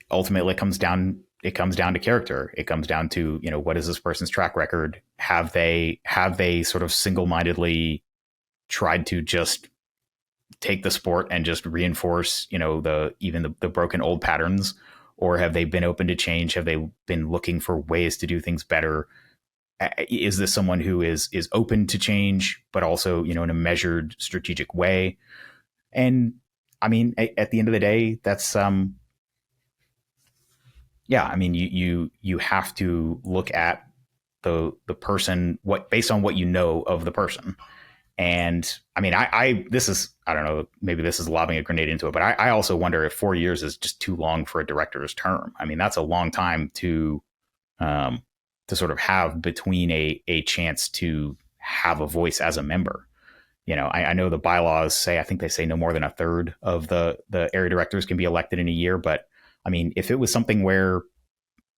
ultimately it comes down to character. It comes down to, what is this person's track record? Have they sort of single-mindedly tried to just take the sport and just reinforce, the broken old patterns? Or have they been open to change? Have they been looking for ways to do things better? Is this someone who is open to change, but also, in a measured, strategic way? And I mean, at the end of the day, that's, yeah, I mean, you have to look at the person, based on what you know of the person. And I mean, I don't know, maybe this is lobbing a grenade into it, but I also wonder if 4 years is just too long for a director's term. I mean, that's a long time to sort of have between a chance to have a voice as a member. I know the bylaws say, I think they say no more than a third of the area directors can be elected in a year. But I mean, if it was something where,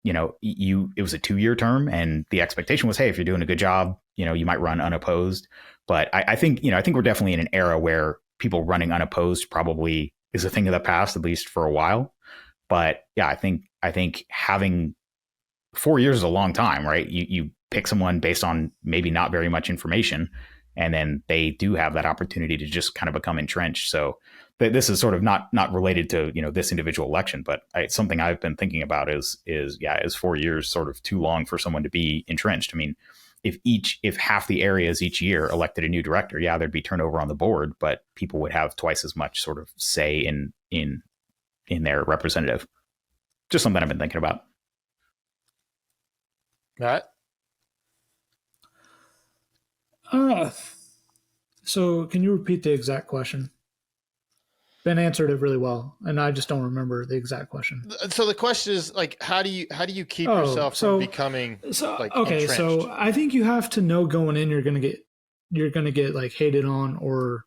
it was a 2-year term and the expectation was, hey, if you're doing a good job, you might run unopposed. But I think we're definitely in an era where people running unopposed probably is a thing of the past, at least for a while. But yeah, I think having 4 years is a long time, right? You pick someone based on maybe not very much information, and then they do have that opportunity to just kind of become entrenched. So this is sort of not related to, this individual election, but something I've been thinking about is 4 years sort of too long for someone to be entrenched? I mean, if half the areas each year elected a new director, yeah, there'd be turnover on the board, but people would have twice as much sort of say in their representative. Just something I've been thinking about. Matt? So can you repeat the exact question? Ben answered it really well, and I just don't remember the exact question. So the question is, like, how do you keep yourself from becoming okay? entrenched? So I think you have to know going in you're gonna get like hated on, or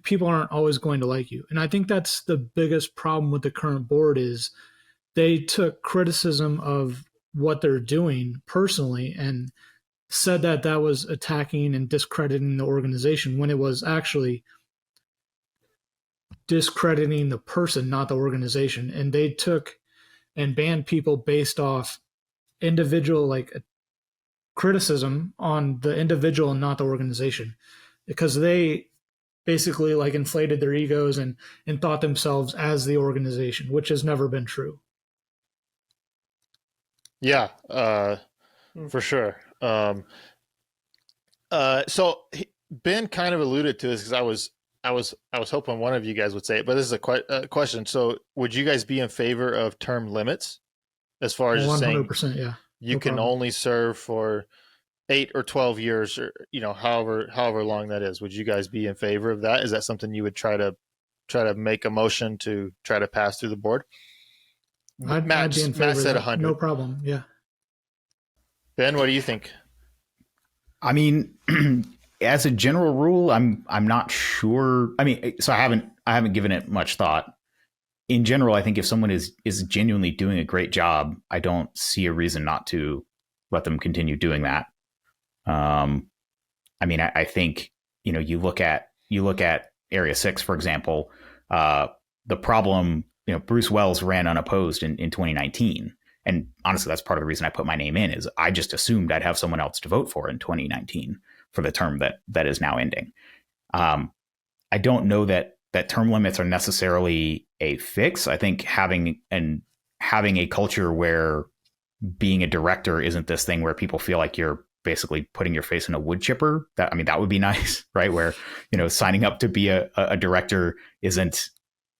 people aren't always going to like you. And I think that's the biggest problem with the current board is they took criticism of what they're doing personally and said that was attacking and discrediting the organization, when it was actually discrediting the person, not the organization. And they took and ban people based off individual like criticism on the individual and not the organization, because they basically like inflated their egos and thought themselves as the organization, which has never been true. Yeah, for sure. So Ben kind of alluded to this because I was hoping one of you guys would say it, but this is a question. So would you guys be in favor of term limits, as far as just saying 100%, yeah, you no can problem. only serve for 8 or 12 years, or however long that is? Would you guys be in favor of that? Is that something you would try to make a motion to try to pass through the board? I'd be in favor Matt of said that. 100. No problem. Yeah. Ben, what do you think? I mean, as a general rule, I'm not sure. I mean, so I haven't given it much thought. In general, I think if someone is genuinely doing a great job, I don't see a reason not to let them continue doing that. I mean, I think, you look at Area 6, for example. The problem, Bruce Wells ran unopposed in 2019. And honestly, that's part of the reason I put my name in, is I just assumed I'd have someone else to vote for in 2019 for the term that is now ending. I don't know that term limits are necessarily a fix. I think having a culture where being a director isn't this thing where people feel like you're basically putting your face in a wood chipper. That would be nice, right? Where, signing up to be a director isn't,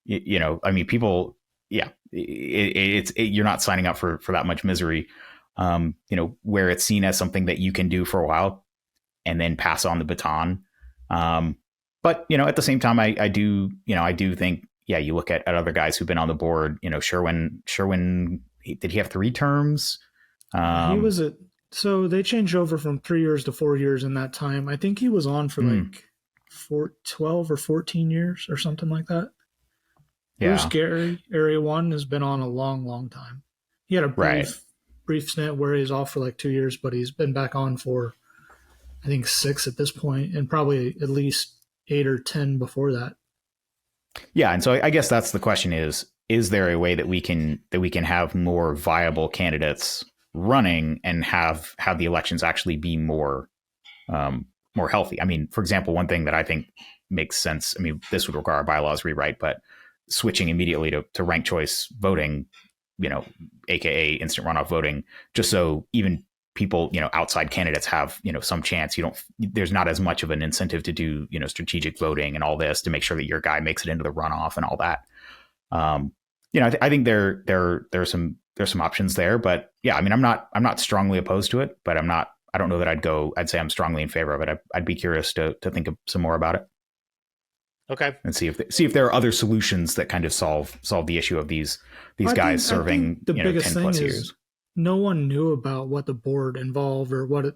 people, yeah, you're not signing up for that much misery, where it's seen as something that you can do for a while and then pass on the baton. But, at the same time, I do think, yeah, you look at other guys who've been on the board, Sherwin, did he have 3 terms? He was so they changed over from 3 years to 4 years in that time. I think he was on for like 12 or 14 years or something like that. Yeah. Bruce Gary, Area 1, has been on a long, long time. He had a brief stint where he was off for like 2 years, but he's been back on for, I think, 6 at this point, and probably at least 8 or 10 before that. Yeah, and so I guess that's the question: is there a way that we can have more viable candidates running and have the elections actually be more healthy? I mean, for example, one thing that I think makes sense, I mean, this would require a bylaws rewrite, but switching immediately to ranked choice voting, aka instant runoff voting, just so even people, outside candidates have, some chance. There's not as much of an incentive to do, strategic voting and all this to make sure that your guy makes it into the runoff and all that. I think there's some options there, but yeah, I mean, I'm not strongly opposed to it, but I don't know that I'd say I'm strongly in favor of it. I'd be curious to think of some more about it. Okay. And see if there are other solutions that kind of solve the issue of these guys serving, the biggest 10 thing plus is years. No one knew about what the board involved or what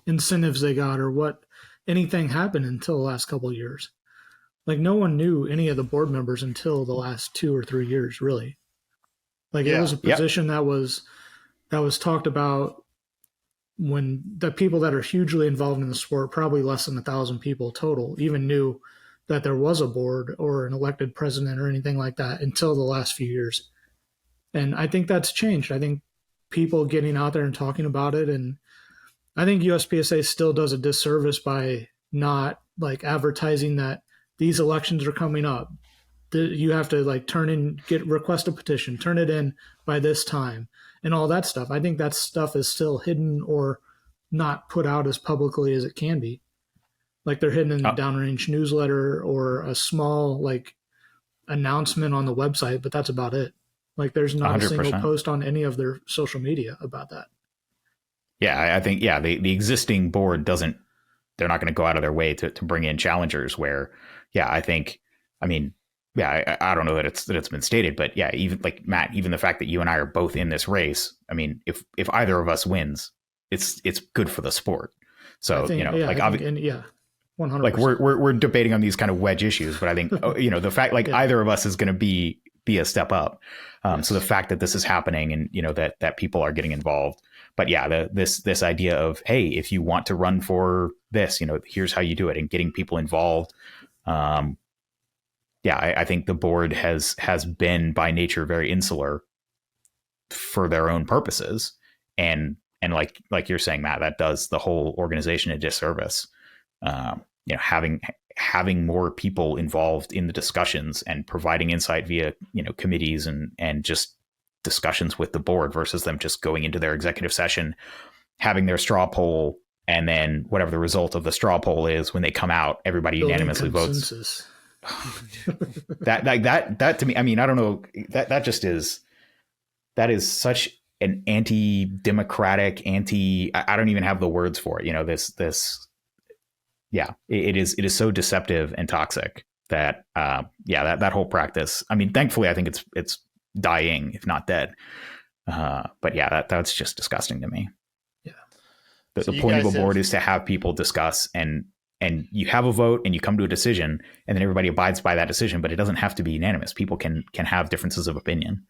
incentives they got or what anything happened until the last couple of years. Like, no one knew any of the board members until the last 2 or 3 years, really. Like, it was a position that was talked about when the people that are hugely involved in the sport, probably less than 1,000 people total, even knew that there was a board or an elected president or anything like that until the last few years. And I think that's changed. I think people getting out there and talking about it, and I think USPSA still does a disservice by not like advertising that these elections are coming up. You have to like request a petition, turn it in by this time, and all that stuff. I think that stuff is still hidden or not put out as publicly as it can be. Like, they're hidden in the downrange newsletter or a small like announcement on the website, but that's about it. Like, there's not 100%. A single post on any of their social media about that. Yeah, I think, the existing board they're not going to go out of their way to bring in challengers where, I don't know that it's been stated, but yeah, even like Matt, even the fact that you and I are both in this race, I mean, if either of us wins, it's good for the sport. So, 100%. Like we're debating on these kind of wedge issues, but I think, the fact either of us is going to be a step up. So the fact that this is happening and, that people are getting involved, but this idea of, hey, if you want to run for this, here's how you do it, and getting people involved. I think the board has been by nature very insular for their own purposes, and like you're saying, Matt, that does the whole organization a disservice. Having more people involved in the discussions and providing insight via committees and just discussions with the board versus them just going into their executive session, having their straw poll, and then whatever the result of the straw poll is, when they come out, everybody unanimously votes. that to me, I mean, I don't know, that is such an anti-democratic, I don't even have the words for it. It is so deceptive and toxic that that whole practice. I mean, thankfully, I think it's dying, if not dead. But yeah, that's just disgusting to me. Yeah. The point of a board is to have people discuss, and you have a vote and you come to a decision, and then everybody abides by that decision, but it doesn't have to be unanimous. People can have differences of opinion.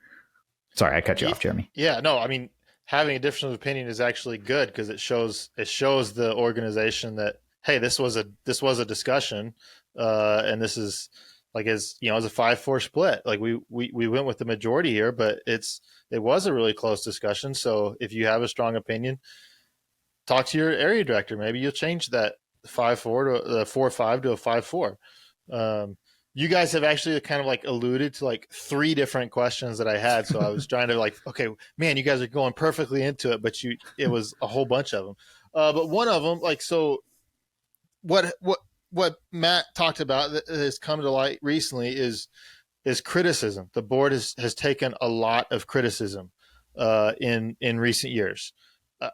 Sorry, I cut you off, Jeremy. Yeah, no, I mean, having a difference of opinion is actually good, because it shows the organization that, hey, this was a discussion, and this is like, as a 5-4 split. Like we went with the majority here, but it was a really close discussion. So if you have a strong opinion, talk to your area director. Maybe you'll change that 5-4 to 4-5 to a 5-4. You guys have actually kind of like alluded to like 3 different questions that I had. So I was trying to like, okay, man, you guys are going perfectly into it, but it was a whole bunch of them. But one of them, like, so what Matt talked about that has come to light recently is criticism. The board has taken a lot of criticism in recent years.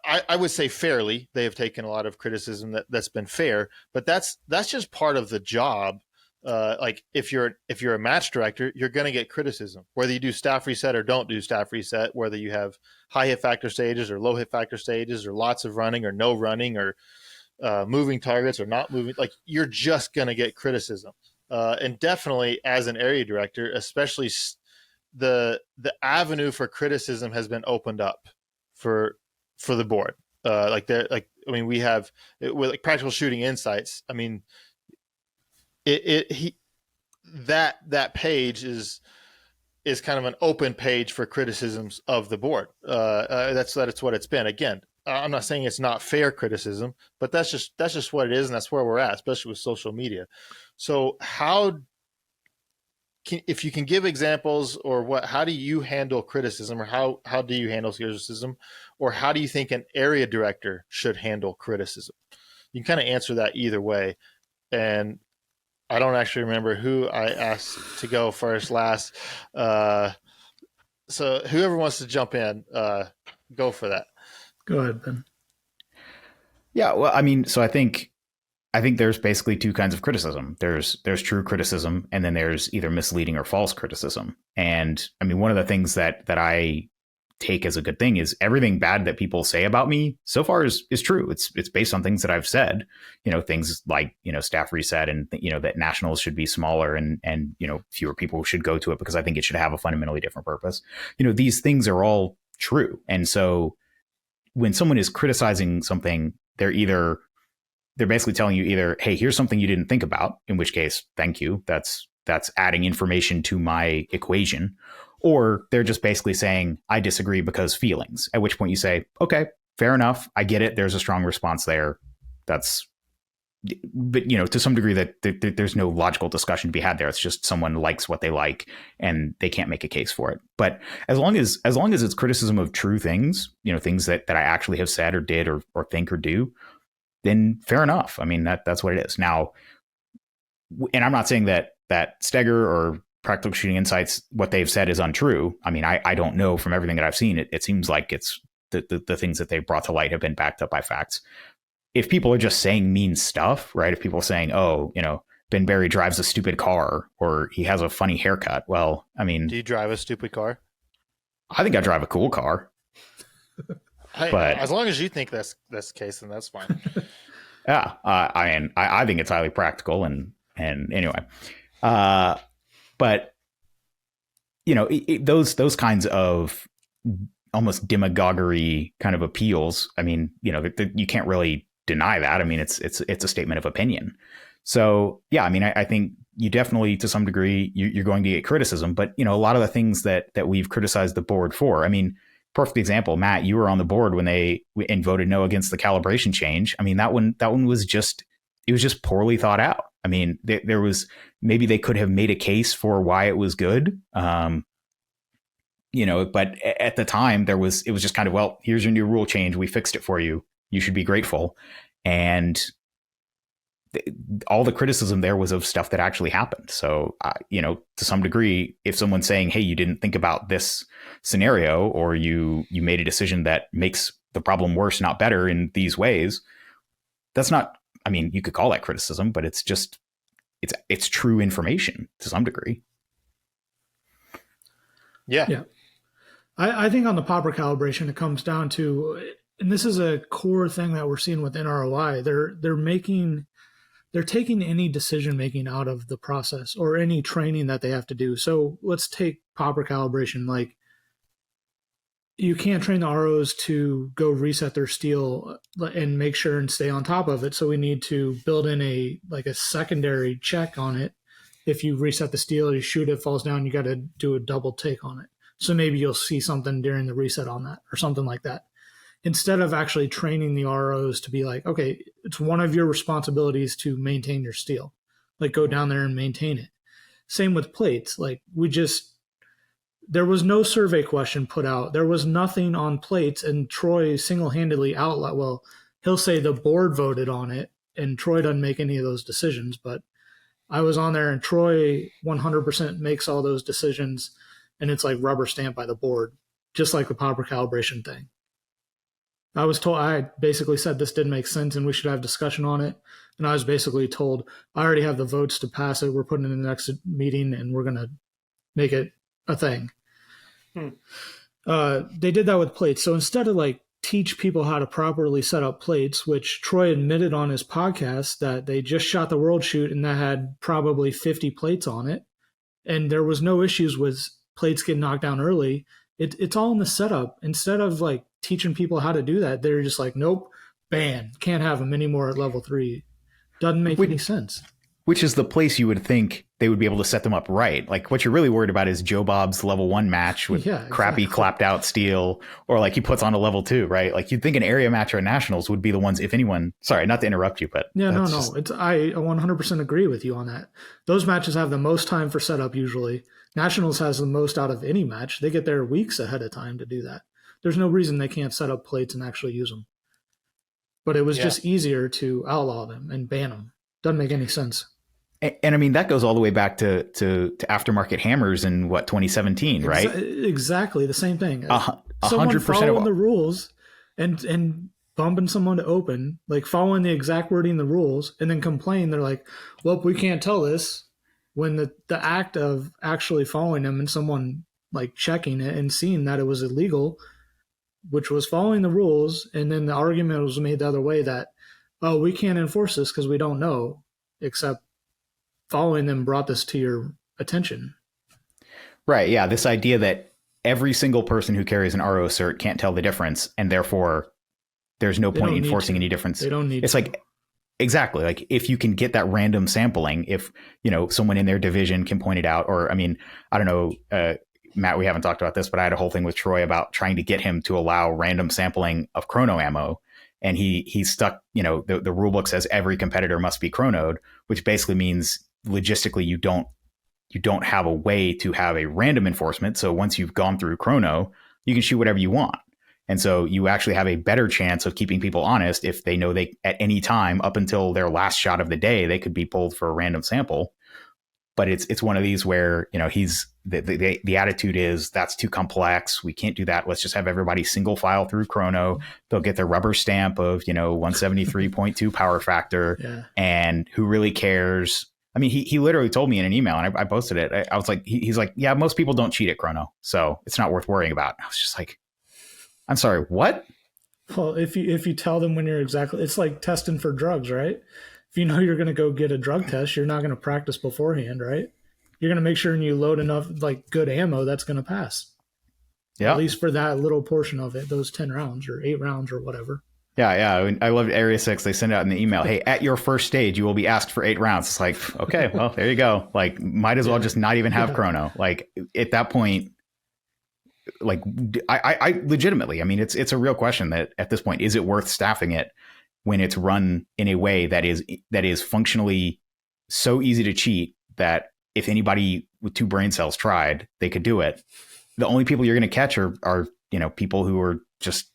I would say fairly, they have taken a lot of criticism that's been fair, but that's just part of the job. Like if you're a match director, you're going to get criticism, whether you do staff reset or don't do staff reset, whether you have high hit factor stages or low hit factor stages, or lots of running or no running, or moving targets or not moving. Like, you're just going to get criticism. And definitely as an area director, especially the avenue for criticism has been opened up for the board. We have with like practical shooting insights. I mean, that page is kind of an open page for criticisms of the board. That's what it's been. Again, I'm not saying it's not fair criticism, but that's just what it is, and that's where we're at, especially with social media. So if you can give examples, or how do you handle criticism, or how do you handle criticism, or how do you think an area director should handle criticism? You can kind of answer that either way. And I don't actually remember who I asked to go first, last. So whoever wants to jump in, go for that. Go ahead, Ben. Yeah, well, I mean, so I think there's basically 2 kinds of criticism. There's true criticism, and then there's either misleading or false criticism. And I mean, one of the things that I take as a good thing is everything bad that people say about me so far is true. It's based on things that I've said, things like, staff reset, and, that nationals should be smaller, and fewer people should go to it because I think it should have a fundamentally different purpose. These things are all true. And so when someone is criticizing something, they're basically telling you either, hey, here's something you didn't think about, in which case, thank you. That's adding information to my equation. Or they're just basically saying, I disagree because feelings, at which point you say, okay, fair enough. I get it. There's a strong response there. But to some degree that there's no logical discussion to be had there. It's just someone likes what they like and they can't make a case for it. But as long as it's criticism of true things, things that I actually have said or did or think or do, then fair enough. I mean, that's what it is. Now, and I'm not saying that Steger or Practical Shooting Insights, what they've said is untrue. I mean, I don't know. From everything that I've seen, it seems like it's the things that they've brought to light have been backed up by facts. If people are just saying mean stuff, right? If people are saying, oh, Ben Berry drives a stupid car, or he has a funny haircut. Well, I mean, do you drive a stupid car? I think I drive a cool car. But as long as you think that's the case, then that's fine. Yeah. I think it's highly practical, and anyway, but those kinds of almost demagoguery kind of appeals. I mean, you can't really deny that. I mean, it's a statement of opinion. So yeah, I mean, I think you definitely, to some degree, you're going to get criticism. But, a lot of the things that we've criticized the board for, I mean, perfect example, Matt, you were on the board when and voted no against the calibration change. I mean, that one was just, it was just poorly thought out. I mean, there was, maybe they could have made a case for why it was good. But at the time it was just kind of, well, here's your new rule change. We fixed it for you. You should be grateful. And all the criticism there was of stuff that actually happened. So, to some degree, if someone's saying, hey, you didn't think about this scenario, or you made a decision that makes the problem worse, not better in these ways, that's not, I mean, you could call that criticism, but it's just, it's true information to some degree. Yeah. I think on the popper calibration, it comes down to, and this is a core thing that we're seeing with NROI, they're taking any decision making out of the process or any training that they have to do. So let's take popper calibration. Like, you can't train the ROs to go reset their steel and make sure and stay on top of it. So we need to build in a secondary check on it. If you reset the steel, you shoot it, falls down, you got to do a double take on it. So maybe you'll see something during the reset on that or something like that. Instead of actually training the ROs to be like, okay, it's one of your responsibilities to maintain your steel. Like, go down there and maintain it. Same with plates. Like, there was no survey question put out. There was nothing on plates, and Troy single-handedly outlined, well, he'll say the board voted on it, and Troy doesn't make any of those decisions, but I was on there, and Troy 100% makes all those decisions, and it's like rubber stamped by the board, just like the popper calibration thing. I basically said this didn't make sense and we should have discussion on it. And I was basically told, I already have the votes to pass it. We're putting it in the next meeting and we're going to make it a thing. They did that with plates. So instead of teach people how to properly set up plates, which Troy admitted on his podcast that they just shot the World Shoot and that had probably 50 plates on it. And there was no issues with plates getting knocked down early. It's all in the setup. Instead of teaching people how to do that, they're just like, nope, ban, can't have them anymore at level 3. Doesn't make any sense. Which is the place you would think they would be able to set them up right. Like, what you're really worried about is Joe Bob's level 1 match with crappy clapped out steel, or he puts on a level 2, right? Like, you'd think an area match or a nationals would be the ones, if anyone, sorry, not to interrupt you, but yeah, no. I 100% agree with you on that. Those matches have the most time for setup usually. Nationals has the most out of any match. They get there weeks ahead of time to do that. There's no reason they can't set up plates and actually use them. But it was just easier to outlaw them and ban them. Doesn't make any sense. And I mean, that goes all the way back to aftermarket hammers in 2017, right? Exactly the same thing. 100% following the rules and bumping someone to open, following the exact wording in the rules, and then complain. They're like, well, we can't tell this, when the act of actually following them and someone checking it and seeing that it was illegal, which was following the rules, and then the argument was made the other way that, oh, we can't enforce this because we don't know, except following them brought this to your attention. Right, yeah, this idea that every single person who carries an RO cert can't tell the difference, and therefore there's no point in enforcing any difference. They don't need it's to. Exactly. If you can get that random sampling, if, someone in their division can point it out, or, I mean, I don't know, Matt, we haven't talked about this, but I had a whole thing with Troy about trying to get him to allow random sampling of chrono ammo. And he stuck, the rule book says every competitor must be chronoed, which basically means logistically you don't have a way to have a random enforcement. So once you've gone through chrono, you can shoot whatever you want. And so you actually have a better chance of keeping people honest if they know they, at any time up until their last shot of the day, they could be pulled for a random sample. But it's one of these where, he's the attitude is that's too complex. We can't do that. Let's just have everybody single file through chrono. They'll get their rubber stamp of, 173.2 power factor. Yeah. And who really cares? I mean, he literally told me in an email, and I posted it. I was like, he's like, yeah, most people don't cheat at chrono, so it's not worth worrying about. I was just like, I'm sorry, what? Well, if you tell them when you're it's like testing for drugs, right? If you know you're going to go get a drug test, you're not going to practice beforehand, right? You're going to make sure you load enough good ammo that's going to pass. Yeah. At least for that little portion of it, those 10 rounds or 8 rounds or whatever. Yeah. I loved Area 6. They send out in the email, hey, at your first stage, you will be asked for 8 rounds. It's like, okay, well, there you go. Like, might as well just not even have chrono. Like, at that point, like, I legitimately, I mean, it's a real question that at this point, is it worth staffing it when it's run in a way that is functionally so easy to cheat that if anybody with 2 brain cells tried, they could do it. The only people you're going to catch are people who are just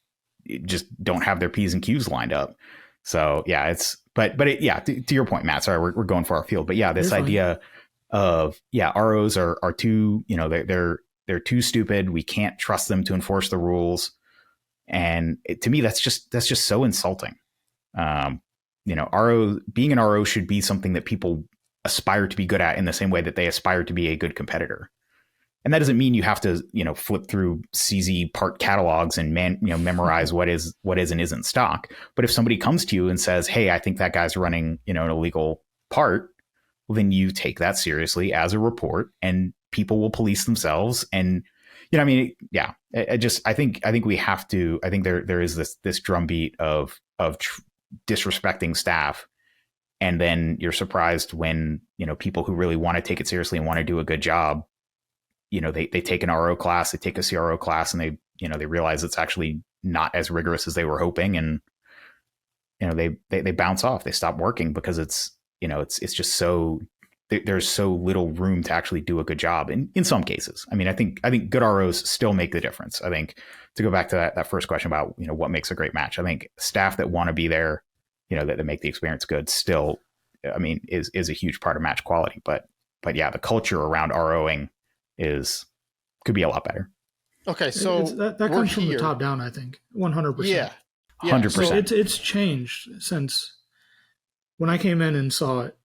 don't have their P's and Q's lined up. So yeah, to your point, Matt, sorry, we're going far afield, but yeah, this idea of, ROs are too, they're too stupid. We can't trust them to enforce the rules. And to me, that's just so insulting. Being an RO should be something that people aspire to be good at in the same way that they aspire to be a good competitor. And that doesn't mean you have to, flip through CZ part catalogs and memorize what is and isn't stock. But if somebody comes to you and says, hey, I think that guy's running, an illegal part, well, then you take that seriously as a report and people will police themselves. And, I think we have to, I think there is this drumbeat of disrespecting staff. And then you're surprised when, people who really want to take it seriously and want to do a good job, they take an RO class, they take a CRO class, and they realize it's actually not as rigorous as they were hoping. And, they bounce off, they stop working because it's just so, there's so little room to actually do a good job in some cases. I mean, I think good ROs still make the difference. I think, to go back to that first question about, what makes a great match, I think staff that want to be there, that make the experience good still, I mean, is a huge part of match quality. But yeah, the culture around ROing could be a lot better. Okay, so that comes from the top down, I think, 100%. Yeah, 100%. So it's changed since when I came in and saw it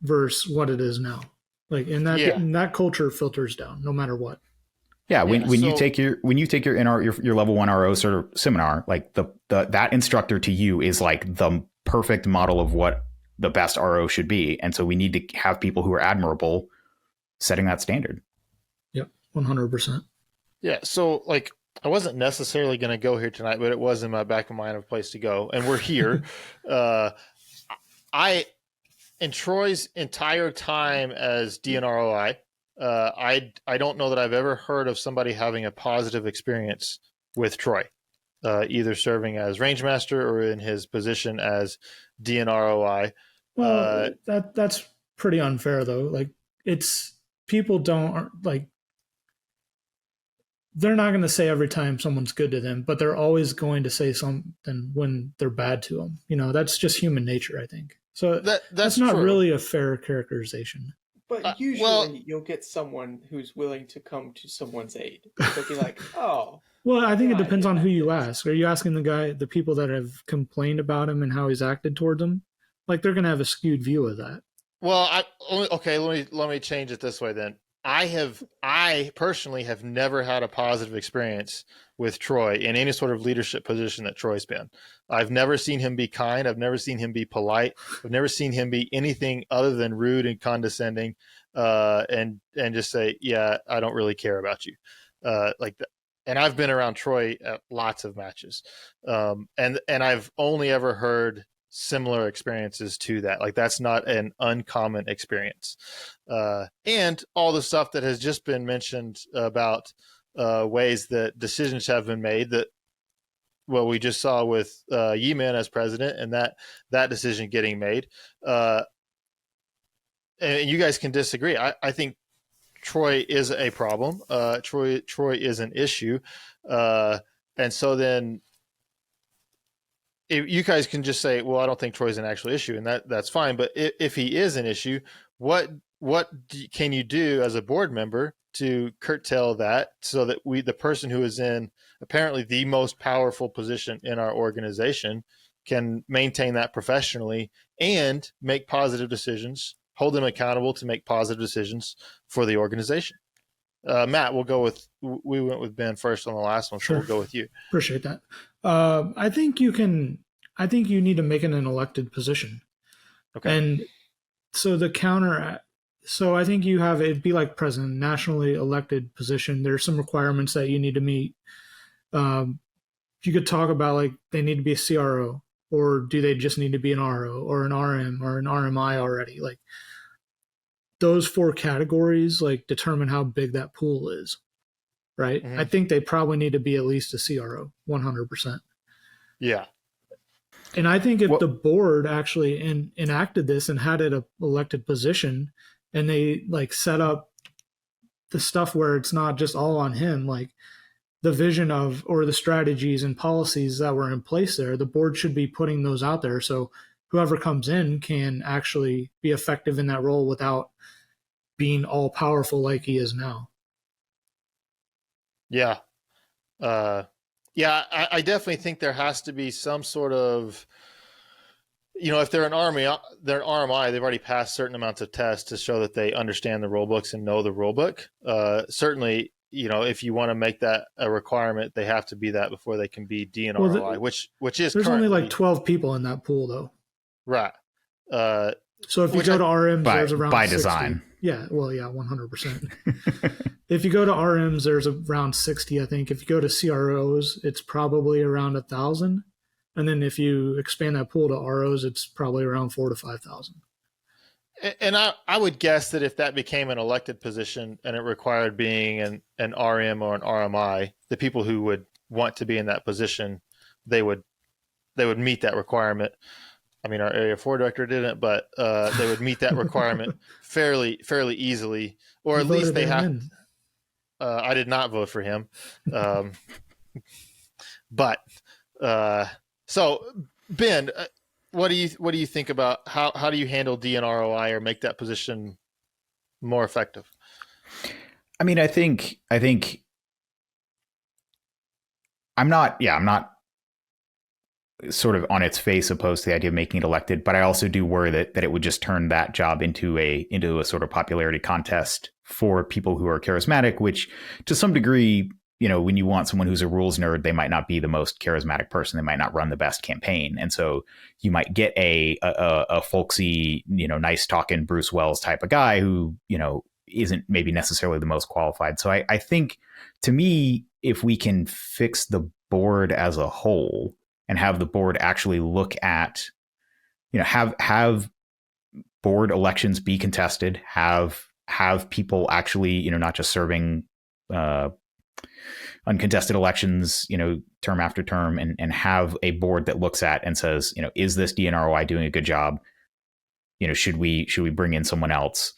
versus what it is now. Like, and that culture filters down no matter what. Yeah, when you take your level 1 RO sort of seminar, like that instructor to you is like the perfect model of what the best RO should be, and so we need to have people who are admirable setting that standard. Yep, 100%. Yeah, so like, I wasn't necessarily going to go here tonight, but it was in my back of mind of a place to go, and we're here. In Troy's entire time as DNROI, I don't know that I've ever heard of somebody having a positive experience with Troy, either serving as Rangemaster or in his position as DNROI. Well, that's pretty unfair though. Like, people don't like, they're not going to say every time someone's good to them, but they're always going to say something when they're bad to them. That's just human nature, I think. So that's not true. Really a fair characterization. But usually you'll get someone who's willing to come to someone's aid. They'll be like, oh. Well, I think it depends on who you ask. Are you asking the people that have complained about him and how he's acted towards them? Like, they're going to have a skewed view of that. Well, let me change it this way then. I personally have never had a positive experience with Troy in any sort of leadership position that Troy's been. I've never seen him be kind. I've never seen him be polite. I've never seen him be anything other than rude and condescending, and just say, yeah, I don't really care about you. Like that. And I've been around Troy at lots of matches. And I've only ever heard similar experiences to that. Like, that's not an uncommon experience. And all the stuff that has just been mentioned about ways that decisions have been made that, well, we just saw with Yeeman as president and that decision getting made. And you guys can disagree. I think Troy is a problem. Troy is an issue. And so then you guys can just say, well, I don't think Troy's an actual issue, and that's fine. But if he is an issue, what can you do as a board member to curtail that so that the person who is in apparently the most powerful position in our organization can maintain that professionally and make positive decisions, hold them accountable to make positive decisions for the organization? Matt, we went with Ben first on the last one, Sure. So we'll go with you. Appreciate that. I think you need to make it an elected position. Okay. And so I think it'd be like president, nationally elected position. There's some requirements that you need to meet. you could talk about like they need to be a CRO, or do they just need to be an RO or an RM or an RMI already? Like those 4 categories like determine how big that pool is, right? Mhm. I think they probably need to be at least a CRO, 100%. Yeah. And I think if the board actually enacted this and had it a elected position, and they like set up the stuff where it's not just all on him, like the vision of or the strategies and policies that were in place there, the board should be putting those out there so whoever comes in can actually be effective in that role without being all powerful like he is now. Yeah. I definitely think there has to be some sort of, if they're an RMI, they've already passed certain amounts of tests to show that they understand the rule books and know the rule book. Certainly, if you want to make that a requirement, they have to be that before they can be DNROI, which is there's currently, only like 12 people in that pool though. Right. So if you go to RMs, there's around by 60. design. Yeah, well, yeah, 100%. If you go to RMs, there's around 60, I think. If you go to CROs, it's probably around 1,000. And then if you expand that pool to ROs, it's probably around 4,000 to 5,000. And I would guess that if that became an elected position and it required being an RM or an RMI, the people who would want to be in that position, they would meet that requirement. I mean, our Area 4 director didn't, but they would meet that requirement fairly easily, or at least they have. I did not vote for him, but so Ben, what do you think about how do you handle DNROI or make that position more effective? I mean, I think I'm not sort of on its face opposed to the idea of making it elected, but I also do worry that it would just turn that job into a sort of popularity contest for people who are charismatic, which to some degree, when you want someone who's a rules nerd, they might not be the most charismatic person. They might not run the best campaign. And so you might get a folksy, nice talking Bruce Wells type of guy who, isn't maybe necessarily the most qualified. So I think, to me, if we can fix the board as a whole and have the board actually look at, have board elections be contested, have people actually, not just serving uncontested elections, term after term, and have a board that looks at and says, is this DNROI doing a good job? Should we bring in someone else?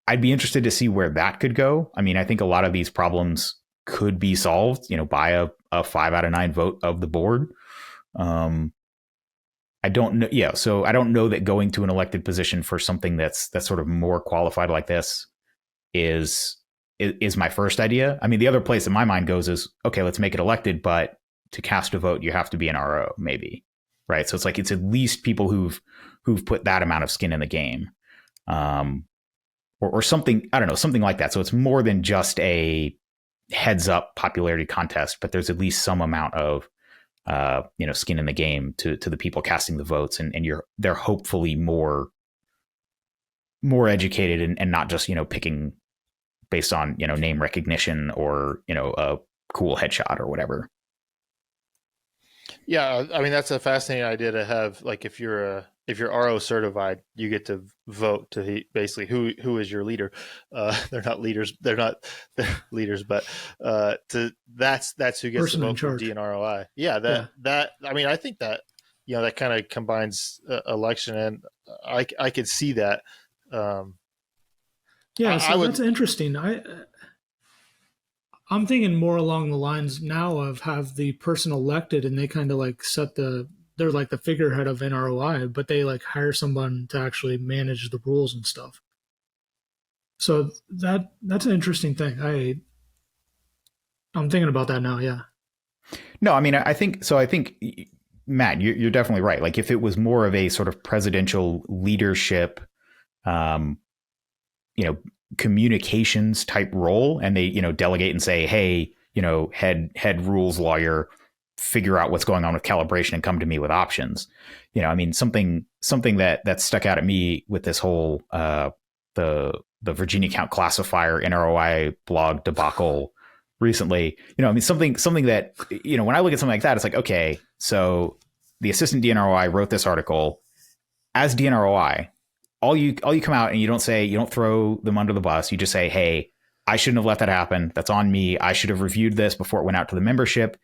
I'd be interested to see where that could go. I mean, I think a lot of these problems could be solved, by a 5 out of 9 vote of the board. I don't know. Yeah. So I don't know that going to an elected position for something that's sort of more qualified like this is my first idea. I mean, the other place that my mind goes is, okay, let's make it elected, but to cast a vote, you have to be an RO maybe. Right. So it's like, it's at least people who've put that amount of skin in the game. Or something, I don't know, something like that. So it's more than just a heads up popularity contest, but there's at least some amount of, skin in the game to the people casting the votes, and they're hopefully more educated and not just, picking based on, name recognition or, a cool headshot or whatever. Yeah. I mean, that's a fascinating idea to have. Like, if you're RO certified, you get to vote to basically who is your leader. They're not leaders, but that's who gets to vote for DNROI. Yeah, that I mean, I think that that kind of combines election, and I could see that. That's interesting. I'm thinking more along the lines now of have the person elected and they kind of like they're like the figurehead of NROI, but they like hire someone to actually manage the rules and stuff. So that's an interesting thing. I'm thinking about that now. Yeah. No, I mean, I think Matt, you're definitely right. Like, if it was more of a sort of presidential leadership, communications type role, and they, delegate and say, hey, head rules lawyer, figure out what's going on with calibration and come to me with options. I mean, something that stuck out at me with this whole, the Virginia Count classifier NROI blog debacle recently. I mean, something that, when I look at something like that, it's like, okay, so the assistant DNROI wrote this article as DNROI. All you come out and you don't throw them under the bus. You just say, hey, I shouldn't have let that happen. That's on me. I should have reviewed this before it went out to the membership.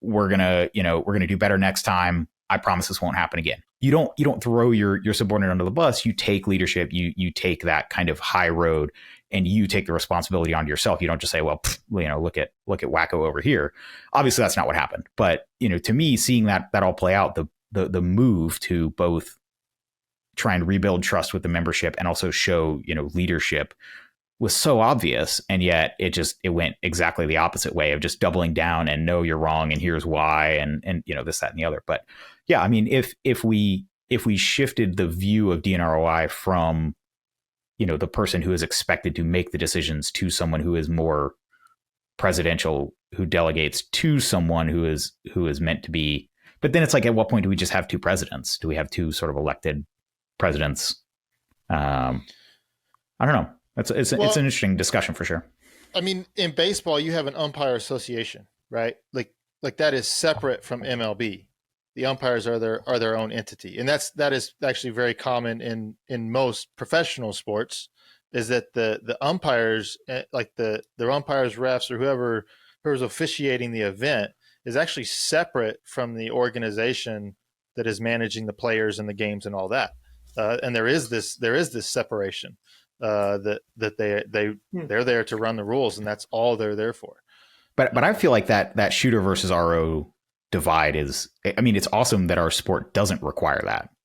We're gonna do better next time. I promise this won't happen again. You don't throw your subordinate under the bus. You take leadership. You take that kind of high road, and you take the responsibility onto yourself. You don't just say, well, look at Wacko over here. Obviously, that's not what happened. But to me, seeing that all play out, the move to both try and rebuild trust with the membership and also show leadership was so obvious, and yet it went exactly the opposite way of just doubling down and no, you're wrong, and here's why, and this, that, and the other. But yeah, I mean, if we shifted the view of DNROI from the person who is expected to make the decisions to someone who is more presidential, who delegates to someone who is meant to be, but then it's like, at what point do we just have two presidents? Do we have two sort of elected presidents? I don't know. It's an interesting discussion for sure. I mean, in baseball, you have an umpire association, right? Like that is separate from MLB. The umpires are their own entity, and that is actually very common in most professional sports. Is that the umpires, like the umpires, refs, or whoever's officiating the event, is actually separate from the organization that is managing the players and the games and all that. And there is this separation. That they're there to run the rules, and that's all they're there for. But I feel like that shooter versus RO divide is, I mean, it's awesome that our sport doesn't require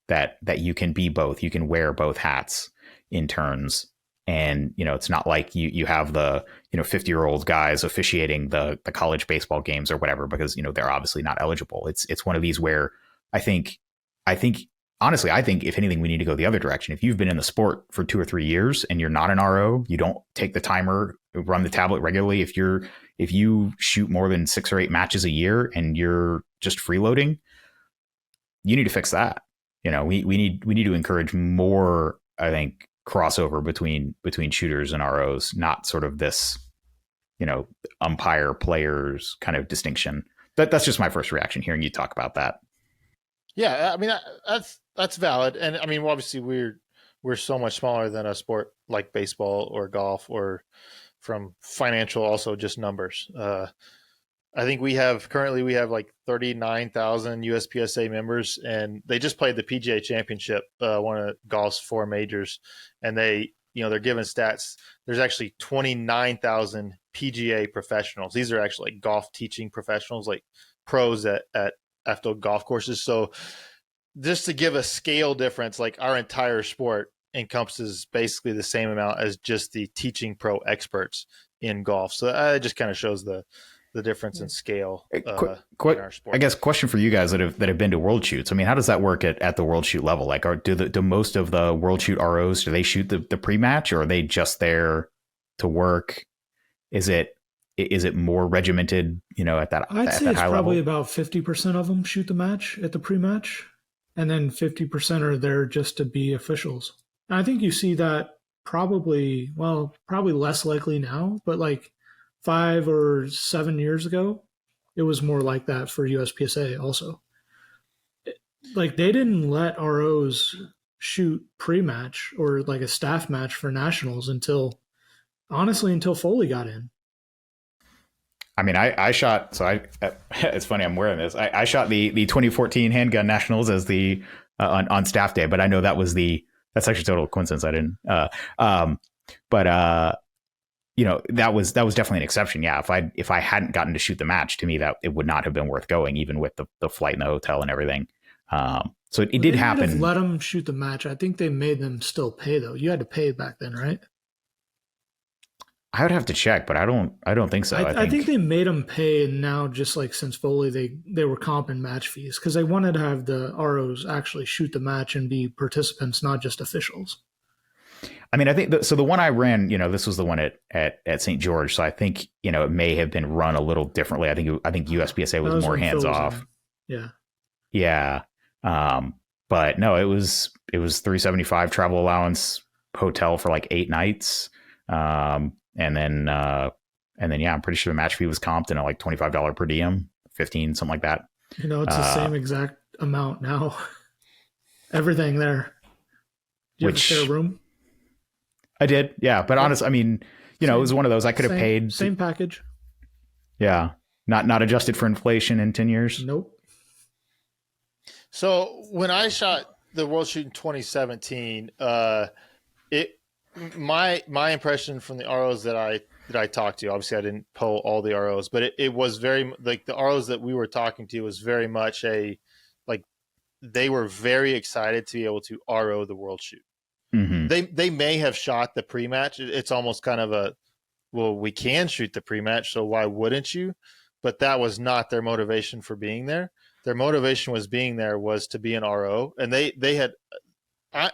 that you can be both. You can wear both hats in turns, and it's not like you have the 50-year-old guys officiating the college baseball games or whatever, because they're obviously not eligible. It's one of these where I think honestly, I think if anything, we need to go the other direction. If you've been in the sport for 2 or 3 years and you're not an RO, you don't take the timer, run the tablet regularly. If you shoot more than 6 or 8 matches a year and you're just freeloading, you need to fix that. We need to encourage more, I think, crossover between shooters and ROs, not sort of this, umpire players kind of distinction. That's just my first reaction hearing you talk about that. Yeah, I mean, that's valid. And I mean, obviously we're so much smaller than a sport like baseball or golf, or from financial, also just numbers. I think currently we have like 39,000 USPSA members, and they just played the PGA Championship, one of golf's 4 majors, and they're given stats. There's actually 29,000 PGA professionals. These are actually like golf teaching professionals, like pros at golf courses. So just to give a scale difference, like our entire sport encompasses basically the same amount as just the teaching pro experts in golf. So it just kind of shows the difference in scale in our sport. I guess question for you guys that have been to World Shoots. I mean, how does that work at the World Shoot level? Like, do most of the World Shoot ROs, do they shoot the pre-match, or are they just there to work? Is it more regimented, at that I'd say that it's high probably level? about 50% of them shoot the match at the pre-match, and then 50% are there just to be officials. And I think you see that probably less likely now, but like 5 or 7 years ago, it was more like that for USPSA also. Like, they didn't let ROs shoot pre-match or like a staff match for nationals until Foley got in. I mean, I shot, so it's funny, I'm wearing this. I shot the 2014 handgun nationals as the on staff day, but I know that's actually total coincidence. I didn't, but that was definitely an exception. Yeah. If I hadn't gotten to shoot the match, to me, that it would not have been worth going, even with the flight and the hotel and everything. So it did happen. Let them shoot the match. I think they made them still pay though. You had to pay back then, right? I would have to check, but I don't think so. I think they made them pay, and now, just like since Foley, they were comping match fees because they wanted to have the ROs actually shoot the match and be participants, not just officials. I mean, I think so. The one I ran, this was the one at St. George, so I think it may have been run a little differently. I think USPSA was more hands off. Yeah. But no, it was $375 travel allowance, hotel for like 8 nights. And then And then, yeah, I'm pretty sure the match fee was comped in at like $25 per diem, 15, something like that. You know, it's the same exact amount now. Everything there. Do you have a spare room? I did, yeah. But honestly, I mean, it was one of those I could have paid. Same package. Yeah. Not adjusted for inflation in 10 years. Nope. So when I shot the World Shoot in 2017, my impression from the ROs that I talked to, obviously I didn't poll all the ROs, but it was very like the ROs that we were talking to was very much they were very excited to be able to RO the World Shoot. Mm-hmm. They may have shot the pre-match. It's almost kind of we can shoot the pre-match, so why wouldn't you? But that was not their motivation for being there. Their motivation was to be an RO, and they had,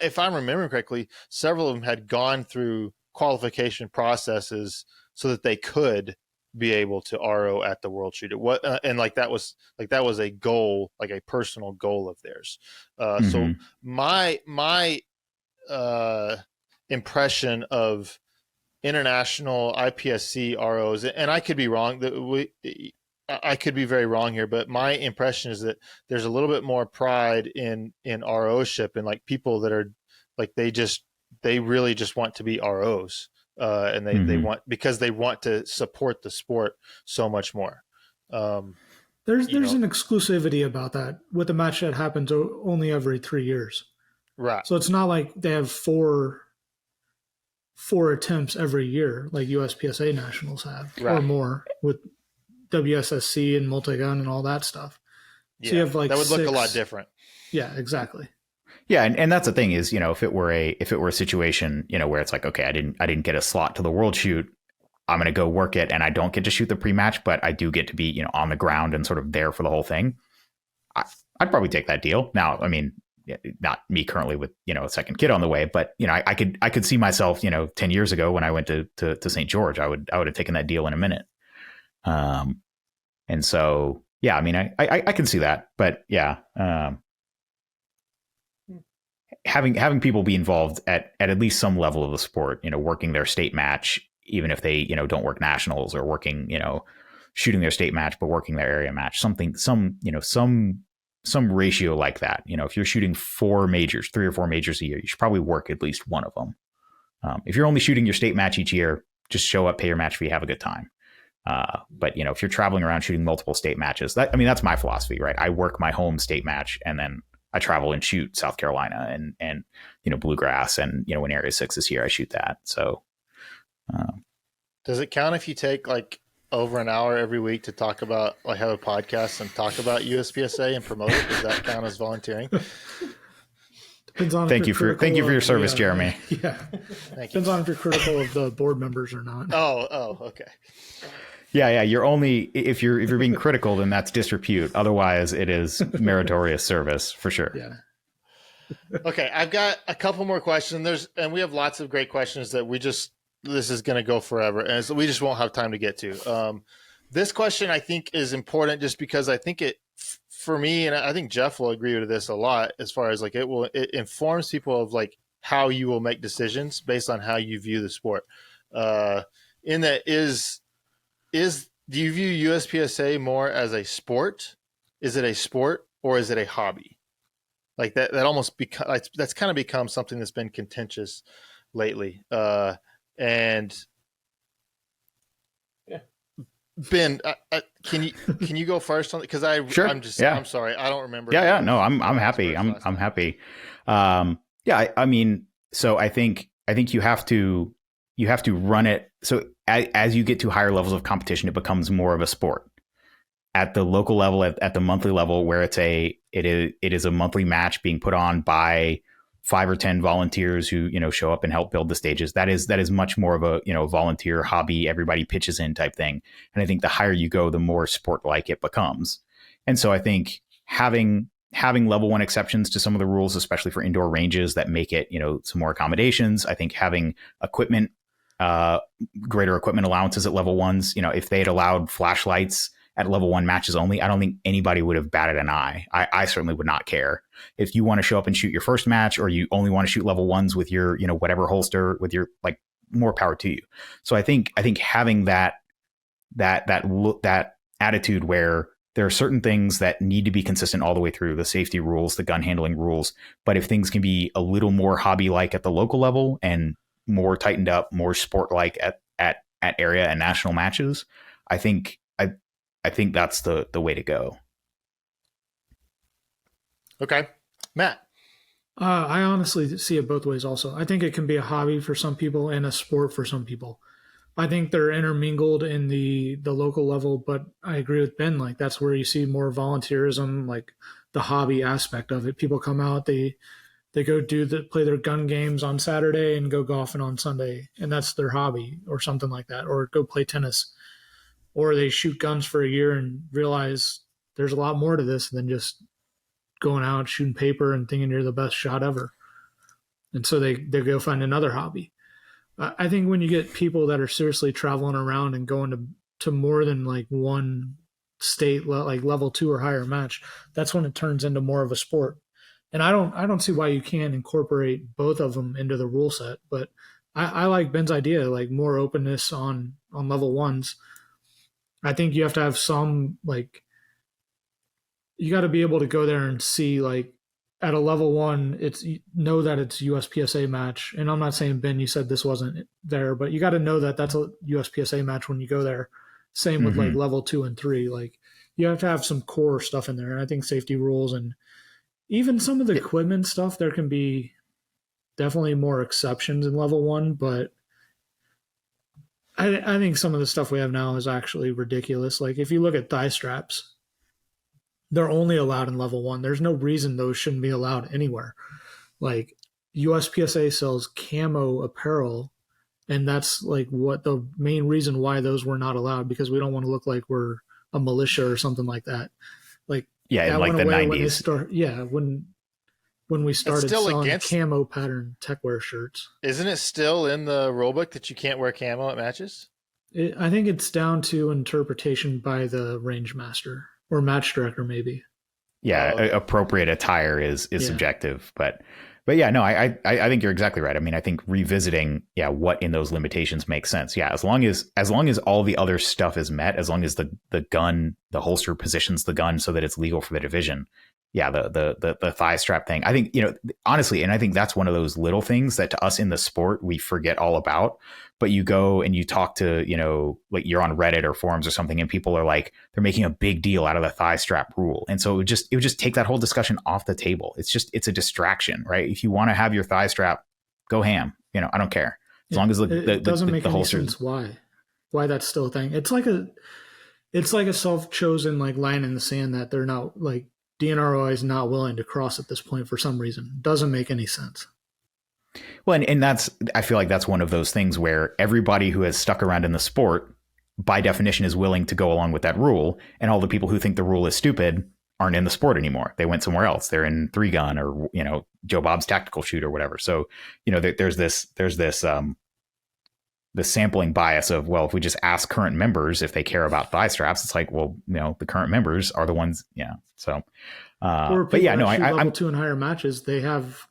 if I'm remembering correctly, several of them had gone through qualification processes so that they could be able to RO at the World Shoot. And that was a goal, like a personal goal of theirs. So my impression of international IPSC ROs, and I could be wrong, I could be very wrong here, but my impression is that there's a little bit more pride in RO-ship and like people that are like, they really just want to be ROs. And they want, because they want to support the sport so much more. There's an exclusivity about that with a match that happens only every 3 years. Right. So it's not like they have four attempts every year like USPSA nationals have, or more with WSSC and multi-gun and all that stuff. Yeah, so you have like that would look a lot different. Yeah, exactly. Yeah, and that's the thing is, if it were a situation, where it's like, okay, I didn't get a slot to the World Shoot, I'm going to go work it, and I don't get to shoot the pre-match, but I do get to be, on the ground and sort of there for the whole thing. I'd probably take that deal. Now, I mean, not me currently with, a second kid on the way, but I could see myself, 10 years ago when I went to St. George, I would have taken that deal in a minute. And so, yeah, I mean, I can see that, but yeah. Having people be involved at least some level of the sport, working their state match, even if they, don't work nationals, or working, shooting their state match, but working their area match, some ratio like that. If you're shooting 3 or 4 majors a year, you should probably work at least one of them. If you're only shooting your state match each year, just show up, pay your match fee, have a good time. But if you're traveling around shooting multiple state matches, that's my philosophy, right? I work my home state match, and then I travel and shoot South Carolina and Bluegrass, and when Area 6 is here, I shoot that. So does it count if you take like over an hour every week to talk about, like, have a podcast and talk about USPSA and promote it? Does that count as volunteering? Depends on. Thank you for your service, Jeremy. Yeah, depends on if you're critical of the board members or not. Oh, okay. Yeah. You're only if you're being critical, then that's disrepute. Otherwise, it is meritorious service for sure. Yeah. Okay, I've got a couple more questions. And we have lots of great questions that this is going to go forever, and so we just won't have time to get to. This question I think is important just because I think it, for me, and I think Jeff will agree with this a lot, as far as like it informs people of like how you will make decisions based on how you view the sport. In that do you view USPSA more as a sport? Is it a sport, or is it a hobby? Like that almost that's kind of become something that's been contentious lately. And yeah, Ben, can you go first on it? Because Sure. I'm sorry, I don't remember. Yeah. No, I'm happy. I'm happy. I mean, so I think you have to run it. So as you get to higher levels of competition, it becomes more of a sport. At the local level, at the monthly level, where it is a monthly match being put on by 5 or 10 volunteers who show up and help build the stages. That is much more of a volunteer hobby, everybody pitches in type thing. And I think the higher you go, the more sport like it becomes. And so I think having level 1 exceptions to some of the rules, especially for indoor ranges that make it some more accommodations. I think having equipment, greater equipment allowances at level 1s. If they had allowed flashlights at level 1 matches only, I don't think anybody would have batted an eye. I certainly would not care. If you want to show up and shoot your first match, or you only want to shoot level 1s with your, whatever holster, with your, like, more power to you. So I think having that that attitude where there are certain things that need to be consistent all the way through, the safety rules, the gun handling rules. But if things can be a little more hobby-like at the local level and more tightened up, more sport-like at area and national matches, I think that's the way to go. Okay. Matt. I honestly see it both ways also. I think it can be a hobby for some people and a sport for some people. I think they're intermingled in the local level, but I agree with Ben. Like, that's where you see more volunteerism, like the hobby aspect of it. People come out, they go play their gun games on Saturday and go golfing on Sunday, and that's their hobby or something like that, or go play tennis, or they shoot guns for a year and realize there's a lot more to this than just going out shooting paper and thinking you're the best shot ever. And so they go find another hobby. I think when you get people that are seriously traveling around and going to more than like one state, like level 2 or higher match, that's when it turns into more of a sport. And I don't see why you can't incorporate both of them into the rule set. But I like Ben's idea, like more openness on level 1s. I think you have to have some, like, you got to be able to go there and see, like, at a level 1, know that it's USPSA match. And I'm not saying, Ben, you said this wasn't there, but you got to know that that's a USPSA match when you go there. Same with like level 2 and 3. Like, you have to have some core stuff in there. And I think safety rules and even some of the equipment stuff, there can be definitely more exceptions in level 1, but I think some of the stuff we have now is actually ridiculous. Like, if you look at thigh straps, they're only allowed in level 1. There's no reason those shouldn't be allowed anywhere. Like, USPSA sells camo apparel, and that's like what the main reason why those were not allowed, because we don't want to look like we're a militia or something like that. Like, yeah, in like the 90s. When we started selling camo pattern techwear shirts. Isn't it still in the rulebook that you can't wear camo at matches? I think it's down to interpretation by the range master. Or match director, maybe. Yeah, appropriate attire is subjective, but yeah, no, I think you're exactly right. I mean, I think revisiting, what in those limitations makes sense. Yeah, as long as all the other stuff is met, as long as the gun, the holster positions the gun so that it's legal for the division. Yeah, the thigh strap thing. I think, honestly, and I think that's one of those little things that to us in the sport we forget all about. But you go and you talk to, like you're on Reddit or forums or something, and people are like, they're making a big deal out of the thigh strap rule. And so it would just take that whole discussion off the table. It's a distraction, right? If you want to have your thigh strap, go ham. I don't care. As long as it doesn't make any sense why that's still a thing. It's like a self-chosen like line in the sand that they're not, like, DNROI is not willing to cross at this point for some reason. Doesn't make any sense. Well, and I feel like that's one of those things where everybody who has stuck around in the sport, by definition, is willing to go along with that rule. And all the people who think the rule is stupid aren't in the sport anymore. They went somewhere else. They're in 3-gun or, Joe Bob's tactical shoot or whatever. So, there's this the sampling bias of, well, if we just ask current members if they care about thigh straps, it's like, well, the current members are the ones. Yeah. So, but yeah, no, level 2 and higher matches, they have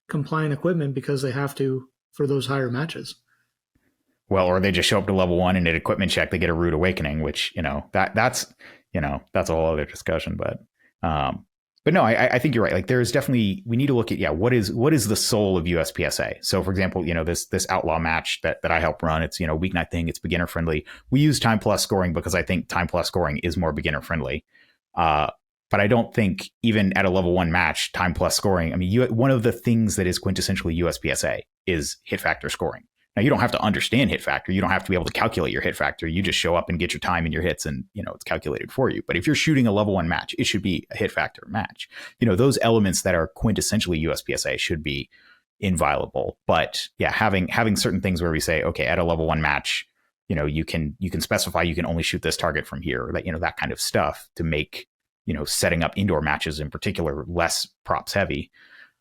compliant equipment because they have to for those higher matches. Well, or they just show up to level 1 and at equipment check, they get a rude awakening, which, that's a whole other discussion. But no, I think you're right. Like, there's definitely, we need to look at, what is the soul of USPSA? So for example, this outlaw match that I help run, it's, weeknight thing, it's beginner friendly. We use time plus scoring because I think time plus scoring is more beginner friendly. But I don't think even at a level 1 match, time plus scoring, I mean, one of the things that is quintessentially USPSA is hit factor scoring. Now, you don't have to understand hit factor. You don't have to be able to calculate your hit factor. You just show up and get your time and your hits, and it's calculated for you. But if you're shooting a level 1 match, it should be a hit factor match. Those elements that are quintessentially USPSA should be inviolable. But yeah, having certain things where we say, okay, at a level 1 match, you can specify you can only shoot this target from here, or that kind of stuff to make setting up indoor matches in particular less props heavy.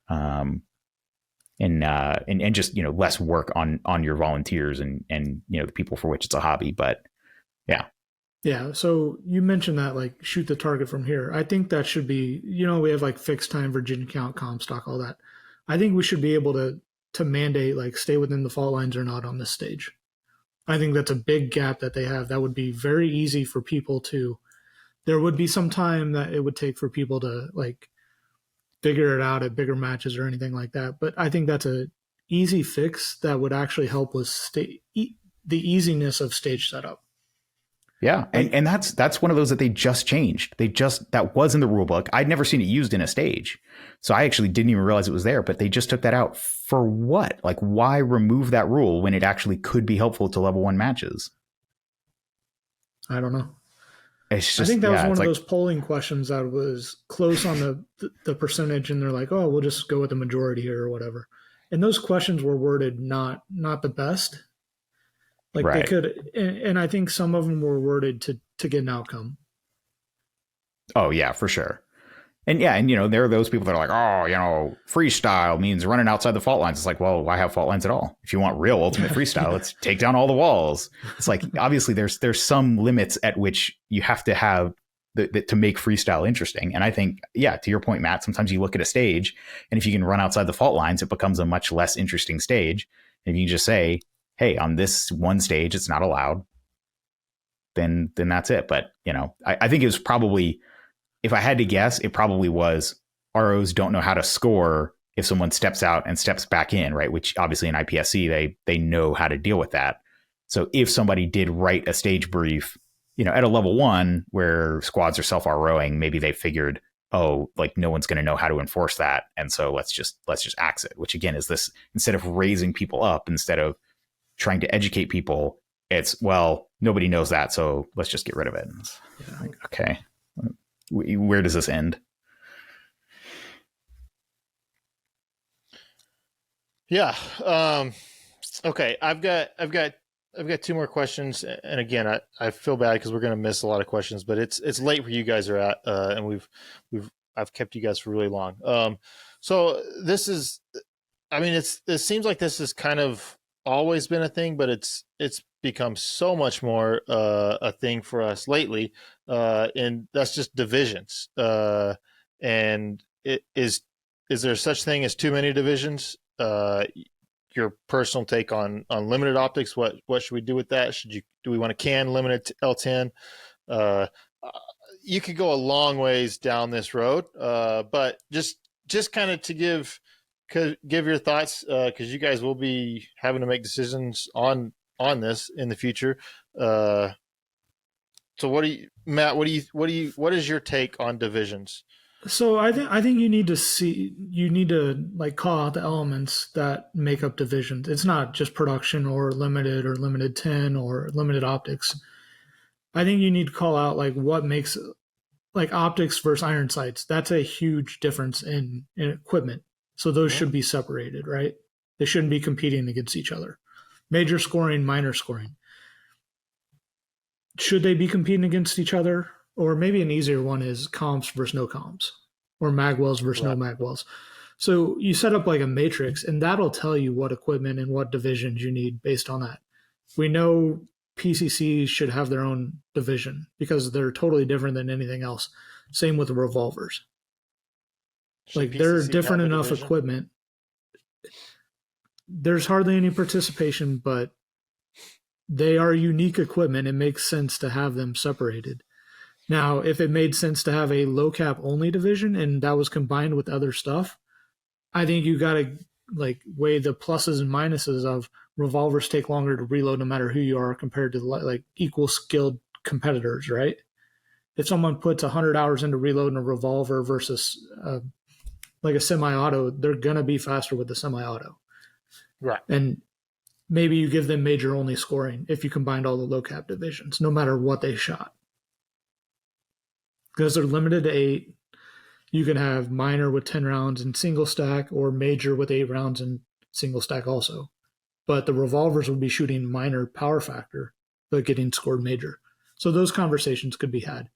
And just less work on your volunteers and the people for which it's a hobby. But yeah. So you mentioned that, like, shoot the target from here. I think that should be, we have like fixed time, Virginia count, Comstock, all that. I think we should be able to mandate, like, stay within the fault lines or not on this stage. I think that's a big gap that they have. That would be very easy for people to. There would be some time that it would take for people to like figure it out at bigger matches or anything like that. But I think that's a easy fix that would actually help with the easiness of stage setup. Yeah, and that's one of those that they just changed. That was in the rule book. I'd never seen it used in a stage, so I actually didn't even realize it was there. But they just took that out for what? Like, why remove that rule when it actually could be helpful to level 1 matches? I don't know. It's just, I think that was one of like, those polling questions that was close on the percentage, and they're like, "Oh, we'll just go with the majority here or whatever." And those questions were worded not the best. Like right. they could, and I think some of them were worded to get an outcome. Oh yeah, for sure. And yeah, and there are those people that are like, oh, freestyle means running outside the fault lines. It's like, well, why have fault lines at all? If you want real ultimate freestyle, let's take down all the walls. It's like, obviously there's some limits at which you have to have to make freestyle interesting. And I think, yeah, to your point, Matt, sometimes you look at a stage, and if you can run outside the fault lines, it becomes a much less interesting stage. And if you just say, hey, on this one stage, it's not allowed, then that's it. But, I think it was probably, if I had to guess, it probably was ROs don't know how to score if someone steps out and steps back in, right? Which obviously in IPSC, they know how to deal with that. So if somebody did write a stage brief, at a level 1 where squads are self-ROing, maybe they figured, oh, like no one's going to know how to enforce that. And so let's just axe it, which again is this, instead of raising people up, instead of trying to educate people, it's, well, nobody knows that, so let's just get rid of it. Yeah. Like, okay, where does this end? Yeah. Okay. I've got 2 more questions, and again, I feel bad because we're going to miss a lot of questions, but it's late where you guys are at, and I've kept you guys for really long. So this is, I mean, it seems like this has kind of always been a thing, but it's become so much more a thing for us lately, and that's just divisions. And is there such thing as too many divisions? Your personal take on limited optics. What should we do with that? Do we want to can limited L10? You could go a long ways down this road, but just kind of to give your thoughts, because you guys will be having to make decisions on this in the future. So what is your take on divisions? So I think you need to like call out the elements that make up divisions. It's not just production or limited 10 or limited optics. I think you need to call out like what makes, like, optics versus iron sights. That's a huge difference in equipment. So those should be separated, right? They shouldn't be competing against each other. Major scoring, minor scoring. Should they be competing against each other? Or maybe an easier one is comps versus no comps, or magwells versus no magwells. So you set up like a matrix, and that'll tell you what equipment and what divisions you need based on that. We know PCCs should have their own division because they're totally different than anything else. Same with the revolvers. Like, they're different enough equipment. There's hardly any participation, but they are unique equipment. It makes sense to have them separated. Now, if it made sense to have a low cap only division and that was combined with other stuff, I think you got to like weigh the pluses and minuses of revolvers take longer to reload no matter who you are compared to like equal skilled competitors, right? If someone puts 100 hours into reloading a revolver versus like a semi-auto, they're going to be faster with the semi-auto. Right. And maybe you give them major only scoring if you combined all the low cap divisions, no matter what they shot. Because they're limited to 8. You can have minor with 10 rounds in single stack or major with 8 rounds in single stack also. But the revolvers would be shooting minor power factor, but getting scored major. So those conversations could be had.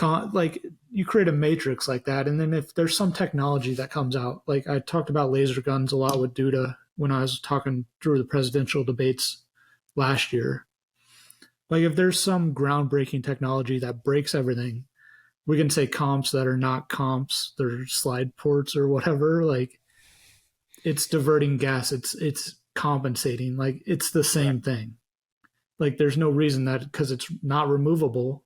Like, you create a matrix like that, and then if there's some technology that comes out, like I talked about laser guns a lot with Duda when I was talking through the presidential debates last year. Like, if there's some groundbreaking technology that breaks everything, we can say comps that are not comps, they're slide ports or whatever. Like, it's diverting gas, it's compensating. Like, it's the same thing. Like there's no reason that because it's not removable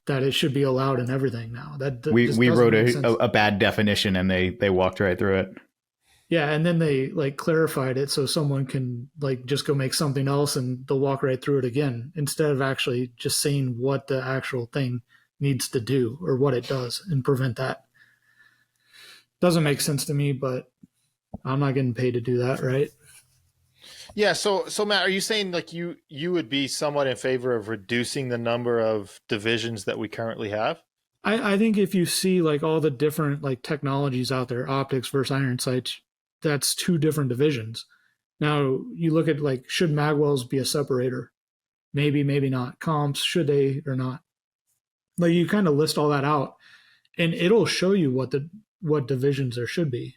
that it should be allowed in everything now. That we wrote a bad definition and they walked right through it. Yeah, and then they like clarified it so someone can like just go make something else and they'll walk right through it again instead of actually just saying what the actual thing needs to do or what it does and prevent that. Doesn't make sense to me, but I'm not getting paid to do that, right? Yeah. So Matt, are you saying like you would be somewhat in favor of reducing the number of divisions that we currently have? I think if you see like all the different like technologies out there, optics versus iron sights, that's two different divisions. Now you look at like, should magwells be a separator? Maybe, maybe not. Comps, should they or not? Like you kind of list all that out and it'll show you what divisions there should be.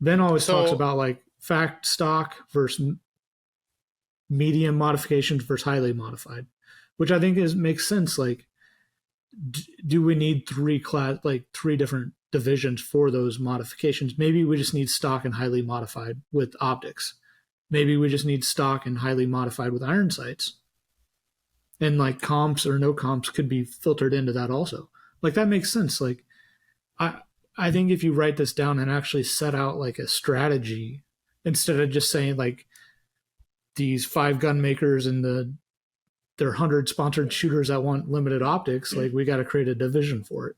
Ben always talks about like fact stock versus medium modifications versus highly modified, which I think makes sense. Like, do we need three different divisions for those modifications? Maybe we just need stock and highly modified with optics. Maybe we just need stock and highly modified with iron sights. And like comps or no comps could be filtered into that also. Like that makes sense. Like I think if you write this down and actually set out like a strategy instead of just saying like these 5 gun makers and their 100 sponsored shooters that want limited optics, like we got to create a division for it.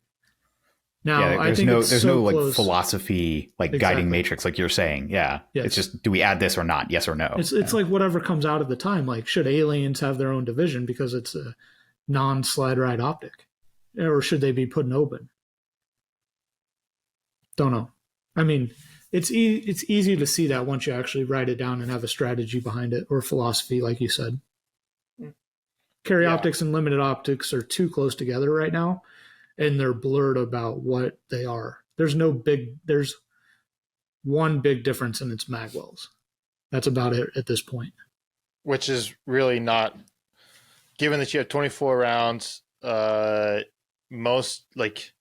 Now, yeah, I think there's no like close. Philosophy, like Exactly. guiding matrix, like you're saying. Yeah. Yes. It's just, do we add this or not? Yes or no? It's like whatever comes out at the time. Like, should aliens have their own division because it's a non-slide ride optic? Or should they be put in open? Don't know. I mean, it's easy to see that once you actually write it down and have a strategy behind it or philosophy, like you said. Carry optics and limited optics are too close together right now, and they're blurred about what they are. There's one big difference, and it's magwells. That's about it at this point. Which is really not, given that you have 24 rounds, most like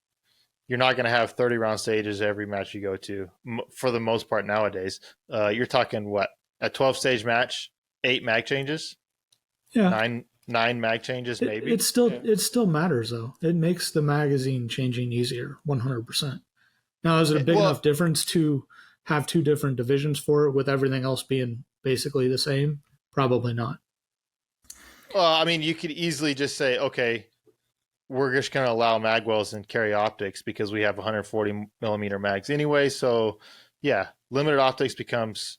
you're not going to have 30 round stages every match you go to for the most part nowadays. You're talking what, a 12 stage match, 8 mag changes? Yeah. 9 mag changes, maybe. It still matters though. It makes the magazine changing easier, 100%. Now, is it a big enough difference to have 2 different divisions for it with everything else being basically the same? Probably not. Well, I mean, you could easily just say, okay, we're just going to allow magwells and carry optics because we have 140 millimeter mags anyway. So yeah, limited optics becomes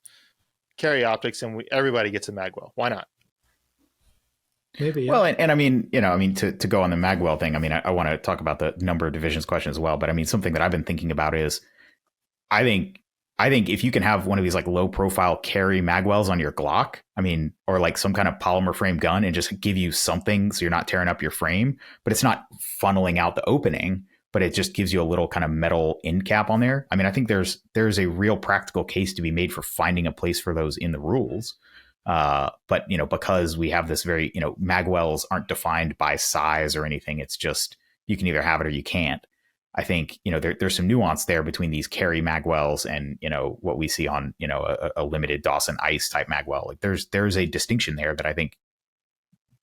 carry optics and everybody gets a magwell. Why not? Maybe. Yeah. Well, and I mean, to go on the magwell thing, I mean, I want to talk about the number of divisions question as well. But I mean, something that I've been thinking about is I think if you can have one of these like low profile carry magwells on your Glock, I mean, or like some kind of polymer frame gun and just give you something so you're not tearing up your frame, but it's not funneling out the opening, but it just gives you a little kind of metal end cap on there. I mean, I think there's a real practical case to be made for finding a place for those in the rules. But, because we have this very, magwells aren't defined by size or anything. It's just, you can either have it or you can't. I think, there's some nuance there between these carry magwells and, what we see on, a limited Dawson Ice type magwell. Like there's a distinction there that I think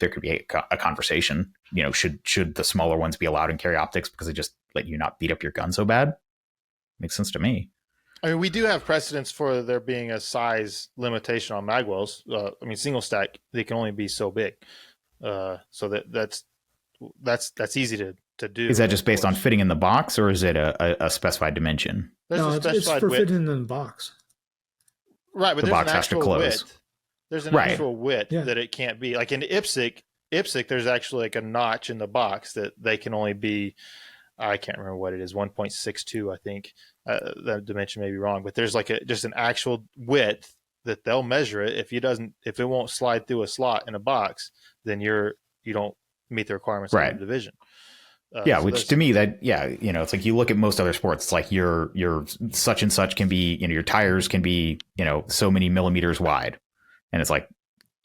there could be a conversation, should the smaller ones be allowed in carry optics because it just let you not beat up your gun so bad? Makes sense to me. I mean, we do have precedents for there being a size limitation on magwells. I mean, single stack, they can only be so big. So that's easy to do. Is that just based on fitting in the box, or is it a specified dimension? It's for fitting in the box. Right, but the there's box an has to actual close. width. There's an actual width that it can't be. Like in IPSC, there's actually like a notch in the box that they can only be, I can't remember what it is, 1.62, I think. That dimension may be wrong, but there's like just an actual width that they'll measure it. If it won't slide through a slot in a box, then you don't meet the requirements of the division. Which to me it's like you look at most other sports, it's like your such and such can be, your tires can be, so many millimeters wide. And it's like,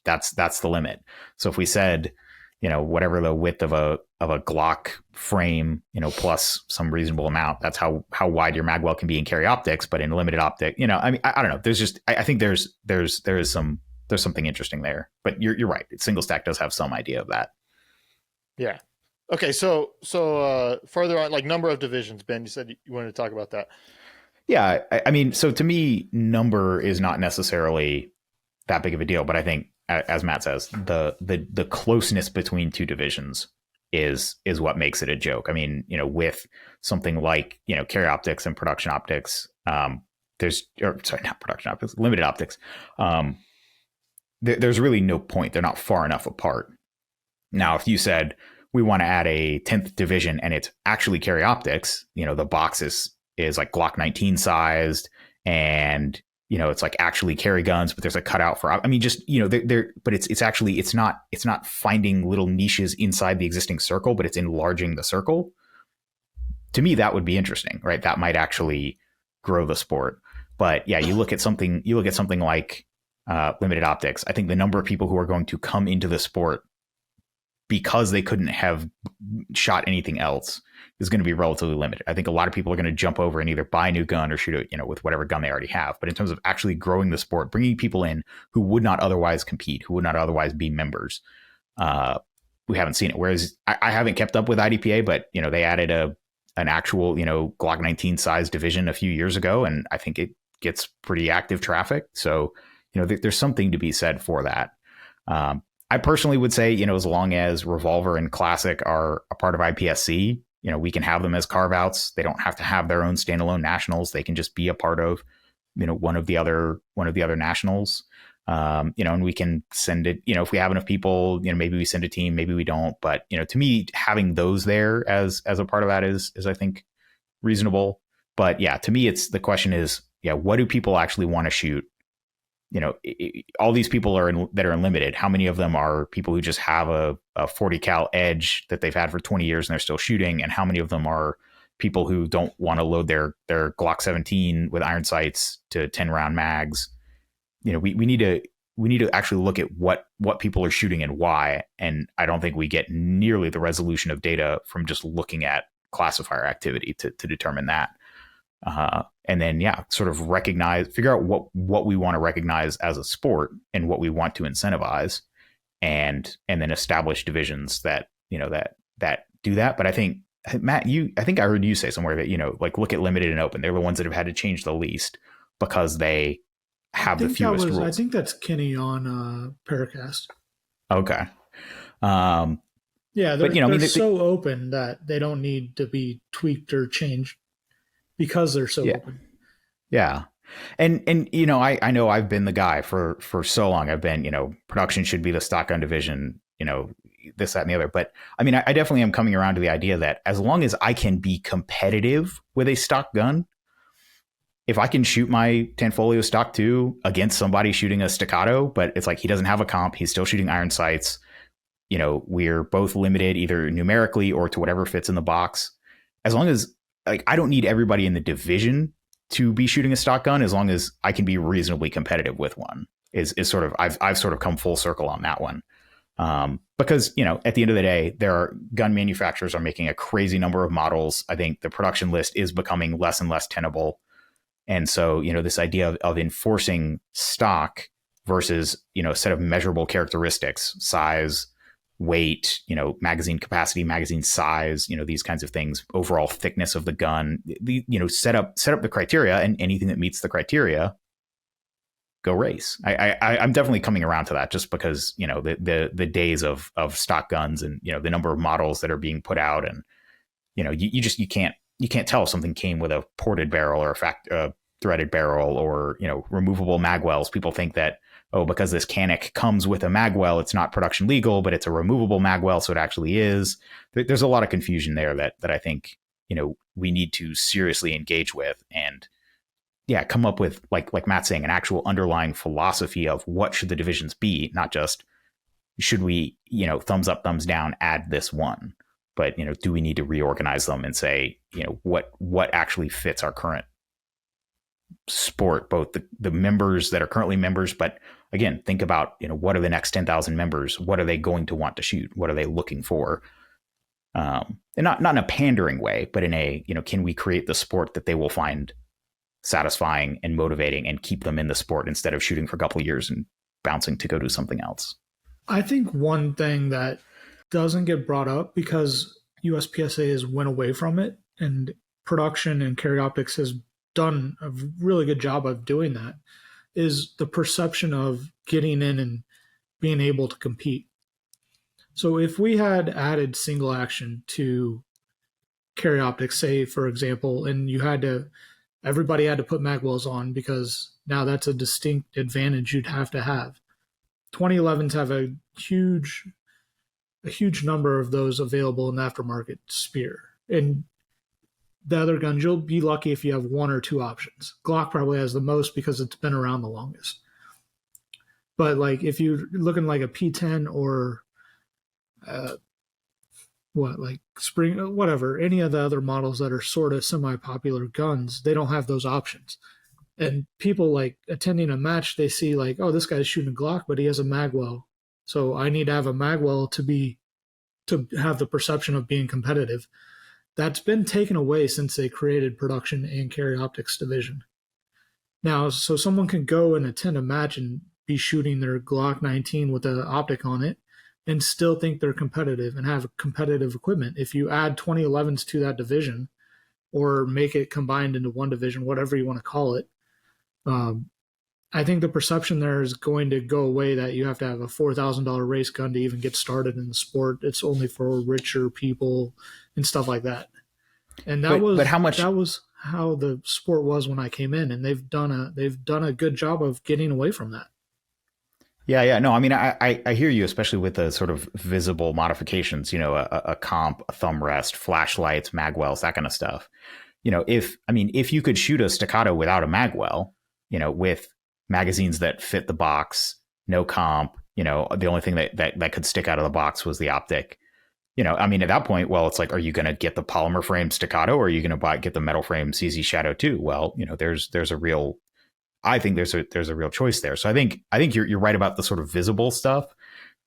that's the limit. So if we said, whatever the width of a Glock frame, plus some reasonable amount, that's how wide your magwell can be in carry optics. But in limited optic, I mean, I don't know. There's just, I think there is some there's something interesting there. But you're right. Single stack does have some idea of that. Yeah. Okay. So further on, like number of divisions, Ben, you said you wanted to talk about that. Yeah. I mean, so to me, number is not necessarily that big of a deal, but I think, as Matt says, the closeness between two divisions is what makes it a joke. I mean, with something like, carry optics and production optics, not production optics, limited optics. There's really no point. They're not far enough apart. Now, if you said we want to add a 10th division and it's actually carry optics, the box is like Glock 19 sized, and it's like actually carry guns, but there's a cutout for, I mean, just, but it's not finding little niches inside the existing circle, but it's enlarging the circle. To me, that would be interesting, right? That might actually grow the sport. But yeah, you look at something like limited optics. I think the number of people who are going to come into the sport because they couldn't have shot anything else is going to be relatively limited. I think a lot of people are going to jump over and either buy a new gun or shoot it, with whatever gun they already have. But in terms of actually growing the sport, bringing people in who would not otherwise compete, who would not otherwise be members, we haven't seen it. Whereas I haven't kept up with IDPA, but they added an actual Glock 19 size division a few years ago, and I think it gets pretty active traffic. So there's something to be said for that. I personally would say, as long as Revolver and Classic are a part of IPSC, we can have them as carve outs. They don't have to have their own standalone nationals. They can just be a part of, one of the other nationals. And we can send it, if we have enough people, maybe we send a team, maybe we don't. But, to me, having those there as a part of that is I think reasonable. But yeah, to me, the question is, what do people actually want to shoot? All these people that are unlimited. How many of them are people who just have a 40 cal edge that they've had for 20 years and they're still shooting? And how many of them are people who don't want to load their Glock 17 with iron sights to 10 round mags? We need to actually look at what people are shooting and why. And I don't think we get nearly the resolution of data from just looking at classifier activity to determine that. And then, sort of figure out what we want to recognize as a sport and what we want to incentivize, and then establish divisions that do that. But I think, Matt, I think I heard you say somewhere that, like look at limited and open. They're the ones that have had to change the least because they have the fewest rules. I think that's Kenny on Paracast. Okay. Yeah, they're so open that they don't need to be tweaked or changed because they're so open. Yeah. And I know I've been the guy for so long. I've been, production should be the stock gun division, this, that, and the other. But I mean, I definitely am coming around to the idea that as long as I can be competitive with a stock gun, if I can shoot my Tanfolio stock 2 against somebody shooting a staccato, but it's like he doesn't have a comp, he's still shooting iron sights, we're both limited either numerically or to whatever fits in the box. As long as I don't need everybody in the division to be shooting a stock gun, as long as I can be reasonably competitive with one is sort of, I've sort of come full circle on that one. Because, at the end of the day, gun manufacturers are making a crazy number of models. I think the production list is becoming less and less tenable. And so, this idea of enforcing stock versus, a set of measurable characteristics, size, weight, magazine capacity, magazine size, these kinds of things, overall thickness of the gun, set up the criteria, and anything that meets the criteria, go race. I'm definitely coming around to that, just because, the days of stock guns and, the number of models that are being put out, and, you can't tell if something came with a ported barrel or a threaded barrel or, removable magwells. People think that, because this Canic comes with a magwell, it's not production legal, but it's a removable magwell, so it actually is. There's a lot of confusion there that I think, we need to seriously engage with, and come up with, like Matt's saying, an actual underlying philosophy of what should the divisions be, not just should we, thumbs up, thumbs down, add this one, but, do we need to reorganize them and say, what actually fits our current sport, both the members that are currently members, but again, think about, what are the next 10,000 members? What are they going to want to shoot? What are they looking for? And not in a pandering way, but in a, can we create the sport that they will find satisfying and motivating and keep them in the sport instead of shooting for a couple of years and bouncing to go do something else. I think one thing that doesn't get brought up because USPSA has went away from it, and production and carry optics has done a really good job of doing that, is the perception of getting in and being able to compete. So if we had added single action to carry optics, say for example, and everybody had to put magwells on because now that's a distinct advantage you'd have to have. 2011s have a huge number of those available in the aftermarket Spear. And the other guns, you'll be lucky if you have one or two options. Glock probably has the most because it's been around the longest. But like if you're looking like a P10 or Spring, whatever, any of the other models that are sort of semi-popular guns, they don't have those options. And people like attending a match, they see like, oh, this guy's shooting a Glock, but he has a magwell. So I need to have a magwell to have the perception of being competitive. That's been taken away since they created production and carry optics division. Now, so someone can go and attend a match and be shooting their Glock 19 with an optic on it and still think they're competitive and have competitive equipment. If you add 2011s to that division or make it combined into one division, whatever you want to call it, I think the perception there is going to go away that you have to have a $4,000 race gun to even get started in the sport. It's only for richer people and stuff like that. And that was how the sport was when I came in, and they've done a good job of getting away from that. Yeah. No, I mean, I hear you, especially with the sort of visible modifications, you know, a comp, a thumb rest, flashlights, magwells, that kind of stuff. You know, if you could shoot a staccato without a magwell, you know, with magazines that fit the box, no comp, you know, the only thing that could stick out of the box was the optic. You know, I mean, at that point, well, it's like, are you going to get the polymer frame staccato or are you going to get the metal frame CZ Shadow 2? Well, you know, there's a real choice there. So I think you're right about the sort of visible stuff,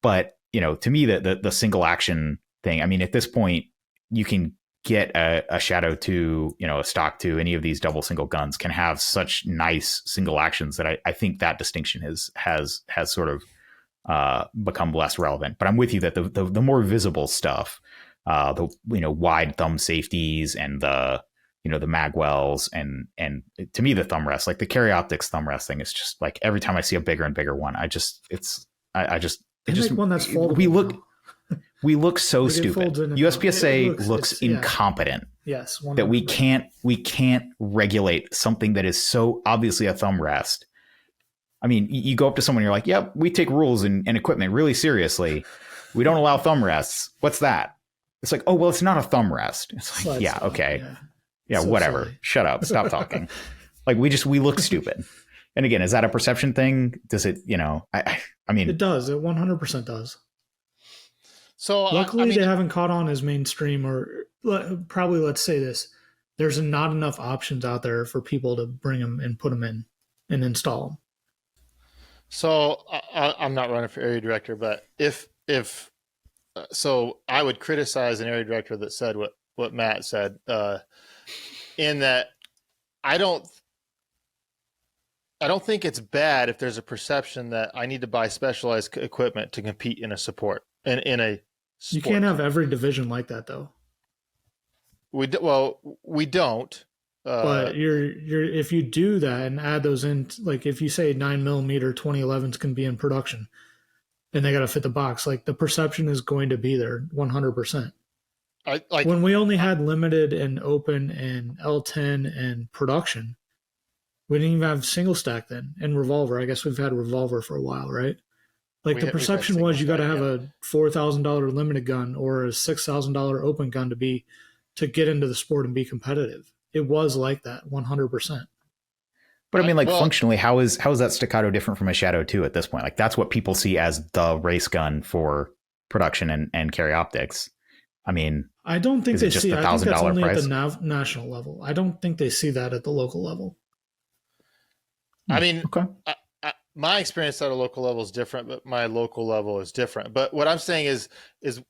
but you know, to me, the single action thing, I mean, at this point, you can get a Shadow 2, you know, a stock 2, any of these double single guns can have such nice single actions that I think that distinction has sort of become less relevant. But I'm with you that the more visible stuff, the, you know, wide thumb safeties and the, you know, the magwells and to me, the thumb rest, like the carry optics thumb rest thing is just like every time I see a bigger and bigger one, one that's foldable. We look so stupid. USPSA looks incompetent. Yes, 100%. That we can't regulate something that is so obviously a thumb rest. I mean, you go up to someone, you're like, "Yep, we take rules and equipment really seriously. We don't allow thumb rests. What's that?" It's like, "Oh, well, it's not a thumb rest." It's like, yeah, okay, yeah, so whatever. Silly. Shut up. Stop talking. Like we look stupid. And again, is that a perception thing? Does it? You know, I mean, it does. It 100% does. So luckily, they haven't caught on as mainstream, or probably let's say this: there's not enough options out there for people to bring them and put them in and install them. So I'm not running for area director, but if so, I would criticize an area director that said what Matt said, in that I don't think it's bad if there's a perception that I need to buy specialized equipment to compete in a support in a. Sport. You can't have every division like that, though. We don't. But if you do that and add those in, like if you say 9mm 2011s can be in production, and they got to fit the box, like the perception is going to be there 100%. When we only had limited and open and L10 and production, we didn't even have single stack then, and revolver. I guess we've had revolver for a while, right? Like the perception was you got to have a $4,000 limited gun or a $6,000 open gun to get into the sport and be competitive. It was like that 100%. But I mean, like functionally, how is that staccato different from a Shadow 2 at this point? Like that's what people see as the race gun for production and carry optics. I mean, I don't think they see. I think that's only price? At the national level. I don't think they see that at the local level. I mean, okay. My experience at a local level is different, but my local level is different. But what I'm saying is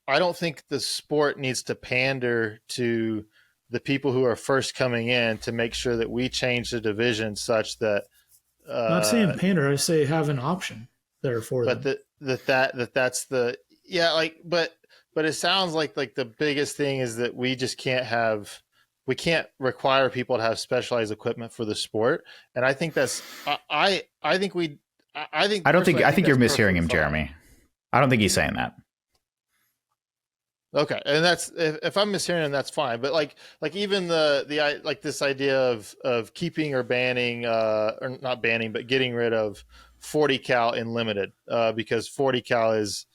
I don't think the sport needs to pander to the people who are first coming in to make sure that we change the division such that. I'm not saying pander. I say have an option. there for them. That's the yeah, like but it sounds like the biggest thing is that we just we can't require people to have specialized equipment for the sport. And I think that's I think I think you're that's mishearing him, perfectly fine. Jeremy. I don't think he's saying that. Okay, and that's if I'm mishearing him, that's fine. But like even the like this idea of keeping or banning or not banning, but getting rid of 40 cal in limited because 40 cal is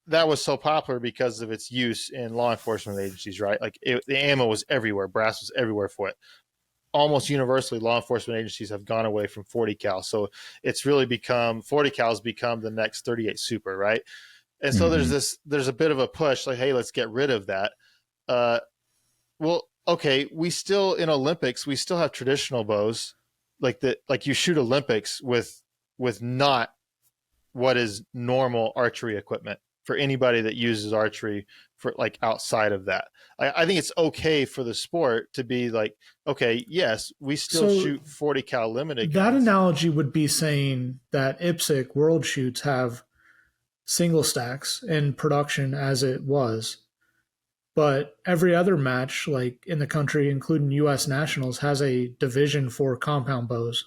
that was so popular because of its use in law enforcement agencies, right? Like the ammo was everywhere, brass was everywhere for it. Almost universally, law enforcement agencies have gone away from 40 cal, so it's really become 40 cal has become the next 38 super, right? And so there's a bit of a push like, hey, let's get rid of that. Well, okay, we still in Olympics, we still have traditional bows like you shoot Olympics with not what is normal archery equipment for anybody that uses archery for like outside of that. I think it's okay for the sport to be like, okay, yes, we still shoot 40 cal limited guns. That analogy would be saying that IPSC world shoots have single stacks in production as it was, but every other match like in the country, including US nationals, has a division for compound bows.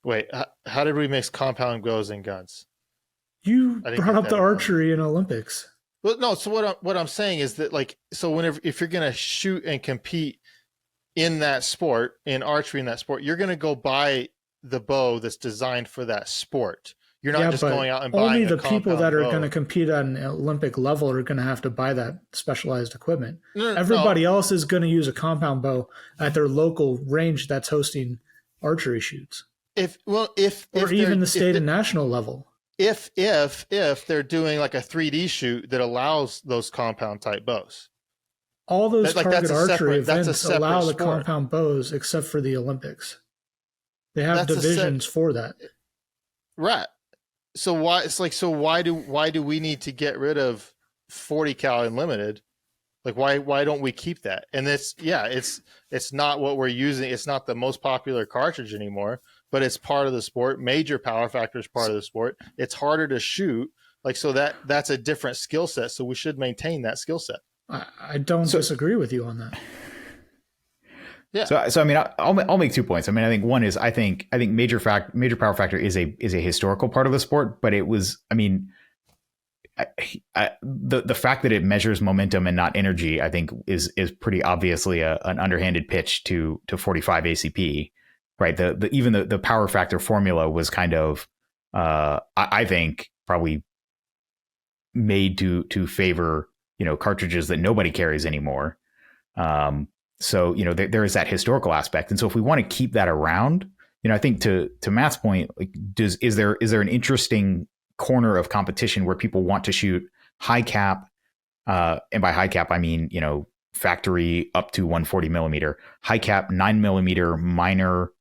Wait, how did we mix compound bows and guns? You brought up the archery in Olympics. Well, no. So what I'm saying is that like, so if you're going to shoot and compete in that sport, in archery in that sport, you're going to go buy the bow that's designed for that sport. You're not just going out and buying only the people that are going to compete at an Olympic level are going to have to buy that specialized equipment. Everybody else is going to use a compound bow at their local range that's hosting archery shoots. If even the state and national level. If they're doing like a 3D shoot that allows those compound type bows. All those target archery events allow the sport. Compound bows except for the Olympics. They have divisions for that. Right. So why do we need to get rid of 40 cal unlimited? Like why don't we keep that? And it's not what we're using. It's not the most popular cartridge anymore, but it's part of the sport. Major power factor is part of the sport. It's harder to shoot. Like, so that's a different skill set. So we should maintain that skill set. I don't disagree with you on that. Yeah. So I mean, I'll make 2 points. I mean, I think one is I think major power factor is a historical part of the sport, but it was, I mean, the fact that it measures momentum and not energy, I think is pretty obviously an underhanded pitch to 45 ACP, right? Even the power factor formula was kind of, I think probably made to favor, cartridges that nobody carries anymore. So, there is that historical aspect. And so if we want to keep that around, I think to Matt's point, like, is there an interesting corner of competition where people want to shoot high cap, and by high cap, I mean, factory up to 140 millimeter, high cap 9mm minor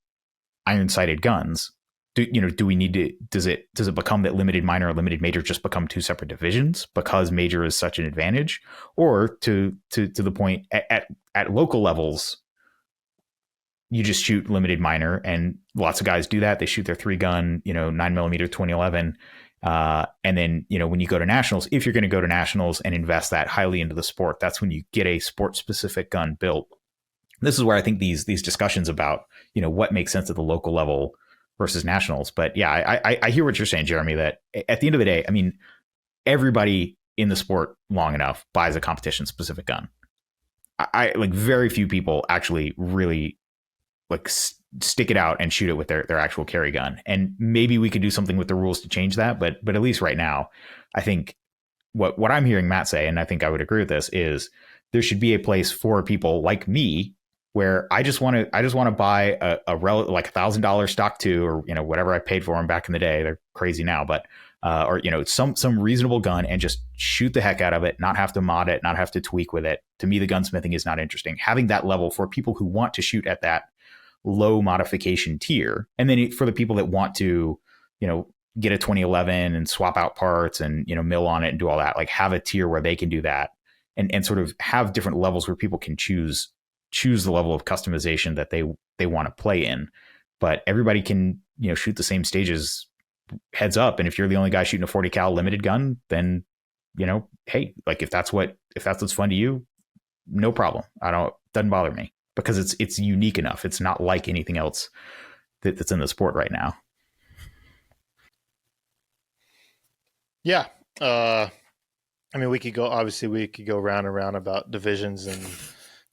iron sighted guns? Do we need to, does it become that limited minor or limited major just become two separate divisions because major is such an advantage? Or to the point at local levels, you just shoot limited minor, and lots of guys do that. They shoot their 3-gun, 9mm 2011. And then, when you go to nationals, if you're going to go to nationals and invest that highly into the sport, that's when you get a sport specific gun built. This is where I think these discussions about, what makes sense at the local level versus nationals. But yeah, I hear what you're saying, Jeremy, that at the end of the day, I mean, everybody in the sport long enough buys a competition specific gun. I like very few people actually really like stick it out and shoot it with their actual carry gun. And maybe we could do something with the rules to change that. But at least right now, I think what I'm hearing Matt say, and I think I would agree with this, is there should be a place for people like me where I just want to buy like $1,000 stock 2, or whatever I paid for them back in the day. They're crazy now, but or some reasonable gun and just shoot the heck out of it, not have to mod it, not have to tweak with it. To me, the gunsmithing is not interesting. Having that level for people who want to shoot at that low modification tier, and then for the people that want to, get a 2011 and swap out parts and mill on it and do all that, like have a tier where they can do that, and sort of have different levels where people can choose the level of customization that they want to play in. but everybody can, shoot the same stages heads up. And if you're the only guy shooting a 40 cal limited gun, then, hey, like if that's what's fun to you, no problem. Doesn't bother me because it's unique enough. It's not like anything else that's in the sport right now. Yeah. I mean, we could go round and round about divisions and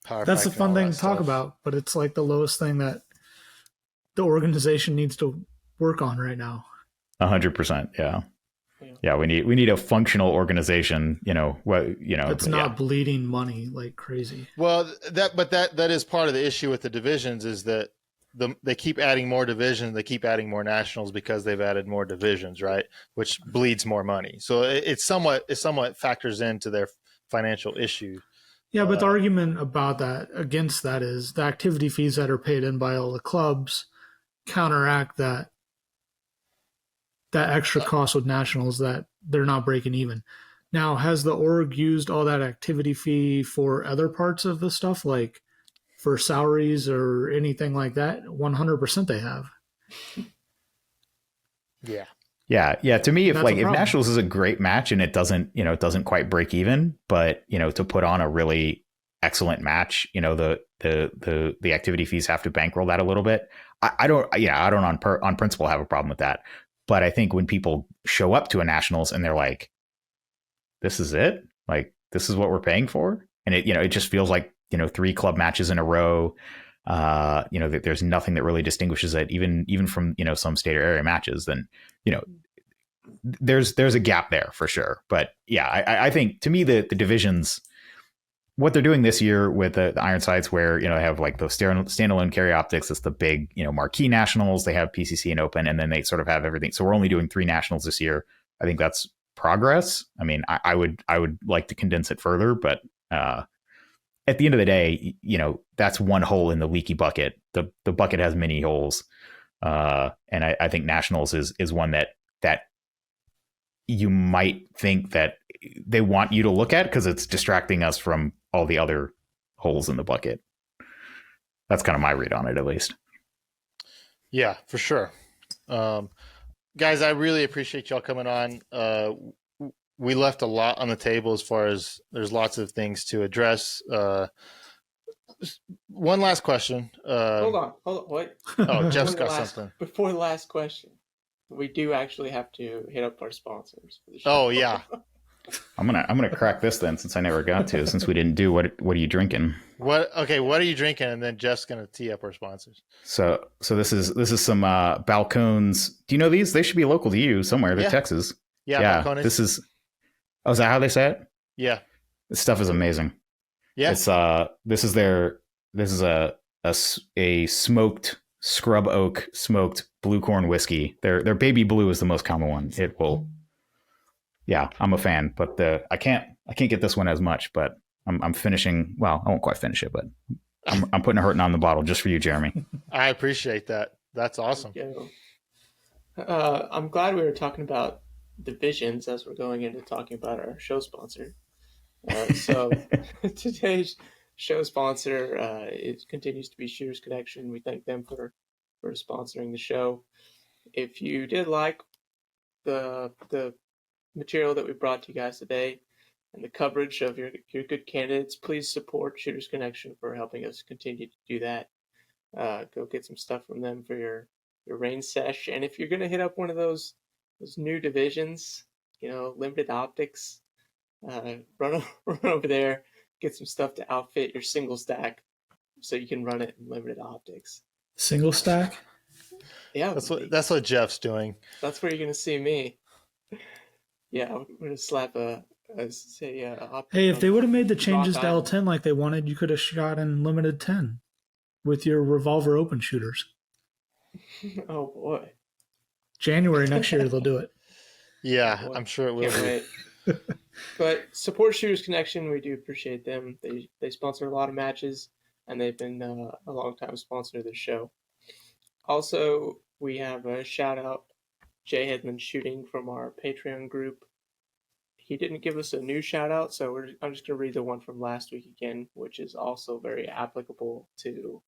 power. That's a fun thing to talk about, but it's like the lowest thing that the organization needs to work on right now. 100%. Yeah. Yeah. We need a functional organization, it's not bleeding money like crazy. Well, that is part of the issue with the divisions is that they keep adding more divisions, they keep adding more nationals because they've added more divisions, right? Which bleeds more money. So it somewhat factors into their financial issue. Yeah, but the argument against that is the activity fees that are paid in by all the clubs counteract that extra cost with nationals that they're not breaking even. Now, has the org used all that activity fee for other parts of the stuff, like for salaries or anything like that? 100% they have. Yeah. Yeah. To me, if nationals is a great match and it doesn't quite break even, but to put on a really excellent match, the activity fees have to bankroll that a little bit. I don't on principle have a problem with that. But I think when people show up to a nationals and they're like, this is it, like, this is what we're paying for. And it just feels like, 3 club matches in a row. There's nothing that really distinguishes it even from, some state or area matches. Then, there's a gap there for sure. But yeah, I think to me, the divisions, what they're doing this year with the Iron Sights, where, they have like those standalone carry optics, it's the big, marquee nationals. They have PCC and Open, and then they sort of have everything. So we're only doing 3 nationals this year. I think that's progress. I mean, I would like to condense it further, but at the end of the day, that's one hole in the leaky bucket. The bucket has many holes, and I think nationals is one that you might think that they want you to look at because it's distracting us from all the other holes in the bucket. That's kind of my read on it, at least. Yeah, for sure. Guys, I really appreciate y'all coming on. We left a lot on the table as far as there's lots of things to address. One last question. Hold on, wait. Oh, Jeff's got something. Before the last question, we do actually have to hit up our sponsors for the show. Oh yeah. I'm gonna crack this then, since I never got to, since we didn't do what are you drinking? What are you drinking? And then Jeff's gonna tee up our sponsors. So this is some Balcones. Do you know these? They should be local to you somewhere. They're Texas. Yeah. Balcones. This is. Oh, is that how they say it? Yeah. This stuff is amazing. Yeah. It's this is a smoked scrub oak smoked blue corn whiskey. Their baby blue is the most common one. It will. Yeah, I'm a fan, but I can't get this one as much, but I'm finishing. Well, I won't quite finish it, but I'm putting a hurting on the bottle just for you, Jeremy. I appreciate that. That's awesome. I'm glad we were talking about divisions as we're going into talking about our show sponsor. So today's show sponsor it continues to be Shooters Connection. We thank them for sponsoring the show. If you did like the material that we brought to you guys today and the coverage of your good candidates, please support Shooters Connection for helping us continue to do that. Go get some stuff from them for your range sesh. And if you're going to hit up one of those new divisions, limited optics, run over there, get some stuff to outfit your single stack so you can run it in limited optics. Single stack? Yeah. That's what Jeff's doing. That's where you're going to see me. Yeah, I'm going to slap Hey, if they would have made the changes to L10 like they wanted, you could have shot in limited 10 with your revolver open shooters. Oh boy. January next year they'll do it. Yeah, I'm sure it will. Can't wait. But support Shooters Connection. We do appreciate them. They sponsor a lot of matches, and they've been a long time sponsor of the show. Also, we have a shout out Jay Headman Shooting from our Patreon group. He didn't give us a new shout out, so I'm just going to read the one from last week again, which is also very applicable to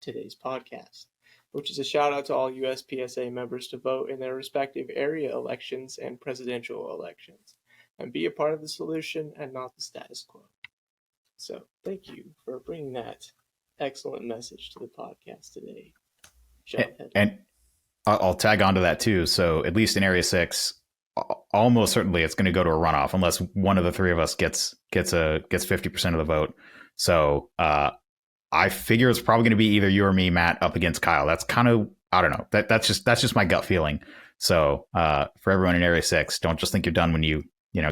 today's podcast, which is a shout out to all USPSA members to vote in their respective area elections and presidential elections and be a part of the solution and not the status quo. So thank you for bringing that excellent message to the podcast today. And I'll tag onto that too. So at least in Area 6, almost certainly it's going to go to a runoff unless one of the three of us gets 50% of the vote. So I figure it's probably going to be either you or me, Matt, up against Kyle. That's kind of, I don't know. That's just my gut feeling. So for everyone in Area 6, don't just think you're done when you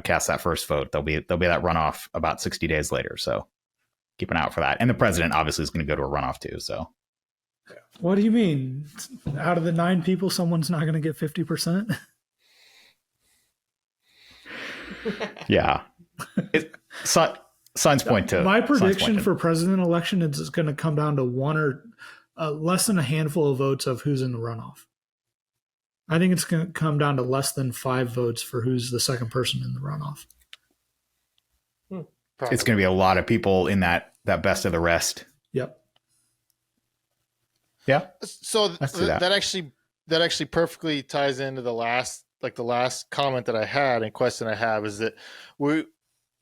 cast that first vote. There'll be that runoff about 60 days later. So keep an eye out for that. And the president obviously is going to go to a runoff too. So. What do you mean? Out of the 9 people, someone's not going to get 50%? Yeah. Signs point to my prediction for president election is going to come down to one or less than a handful of votes of who's in the runoff. I think it's going to come down to less than 5 votes for who's the second person in the runoff. It's going to be a lot of people in that best of the rest. Yep. Yeah. So that actually perfectly ties into the last comment that I had and question I have is that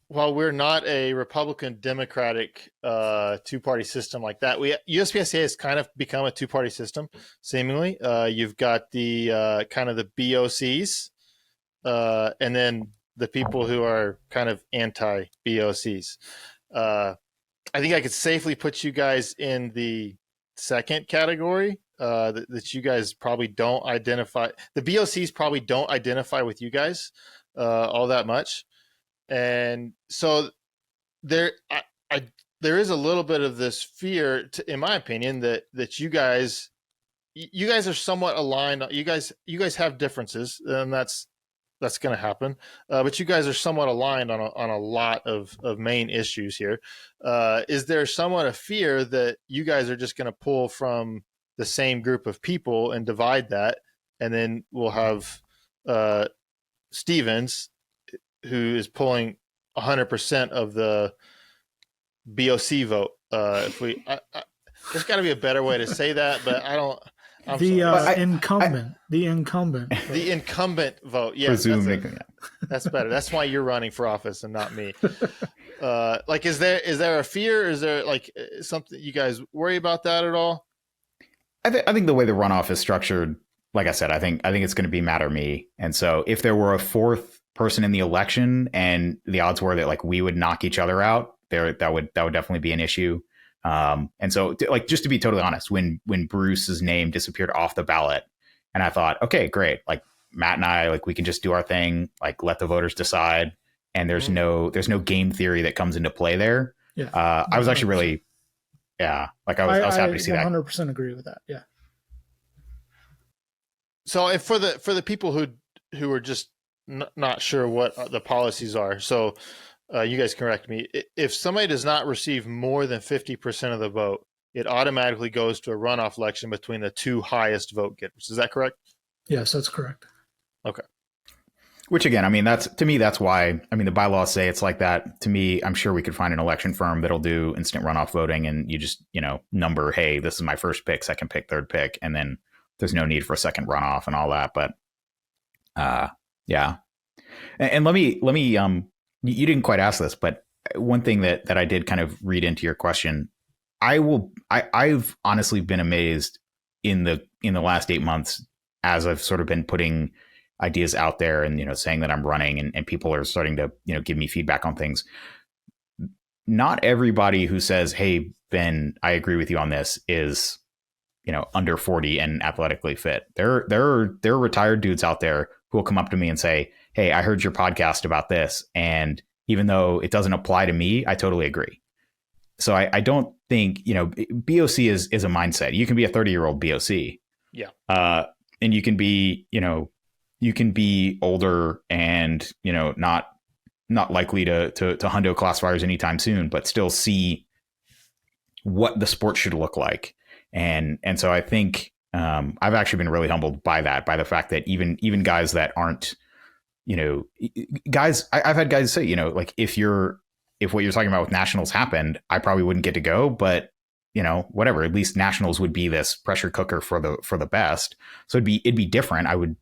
while we're not a Republican Democratic 2-party system like that, USPSA has kind of become a 2-party system. Seemingly, you've got the kind of the BOCs, and then the people who are kind of anti-BOCs. I think I could safely put you guys in the second category, that you guys probably don't identify. The BOCs probably don't identify with you guys all that much. And so there is a little bit of this fear, in my opinion, that you guys are somewhat aligned. You guys have differences, and that's going to happen. But you guys are somewhat aligned on a lot of main issues here. Is there somewhat a fear that you guys are just going to pull from the same group of people and divide that, and then we'll have Stevens, who is pulling 100% of the BOC vote? There's got to be a better way to say that, but I don't. Incumbent vote. Yes, that's better. That's why you're running for office and not me. Is there a fear? Is there something you guys worry about that at all? I think the way the runoff is structured, like I said, I think it's going to be Matt or me. And so if there were a fourth person in the election and the odds were that we would knock each other out, that would definitely be an issue. And so just to be totally honest, when Bruce's name disappeared off the ballot, and I thought, okay, great. Matt and I, we can just do our thing, let the voters decide. And there's no game theory that comes into play there. Yeah. I was actually really, I was happy to see that. 100% agree with that. Yeah. So if for the people who are just not sure what the policies are. So you guys correct me. If somebody does not receive more than 50% of the vote, it automatically goes to a runoff election between the 2 highest vote getters. Is that correct? Yes, that's correct. Okay. Which again, that's why, the bylaws say it's like that. To me, I'm sure we could find an election firm that'll do instant runoff voting, and you just, number, hey, this is my first pick, second pick, third pick. And then there's no need for a second runoff and all that. But yeah. And let me, you didn't quite ask this, but one thing that I did kind of read into your question, I've honestly been amazed in the last 8 months as I've sort of been putting ideas out there and, saying that I'm running and people are starting to, give me feedback on things. Not everybody who says, hey, Ben, I agree with you on this is, under 40 and athletically fit. There are retired dudes out there who will come up to me and say, hey, I heard your podcast about this. And even though it doesn't apply to me, I totally agree. So I don't think, BOC is a mindset. You can be a 30-year-old BOC. Yeah. And you can be, you can be older and, not likely to hundo classifiers anytime soon, but still see what the sport should look like. And so I think I've actually been really humbled by that, by the fact that even guys that aren't, I've had guys say, if what you're talking about with nationals happened, I probably wouldn't get to go, but whatever, at least nationals would be this pressure cooker for the best. So it'd be different. I would,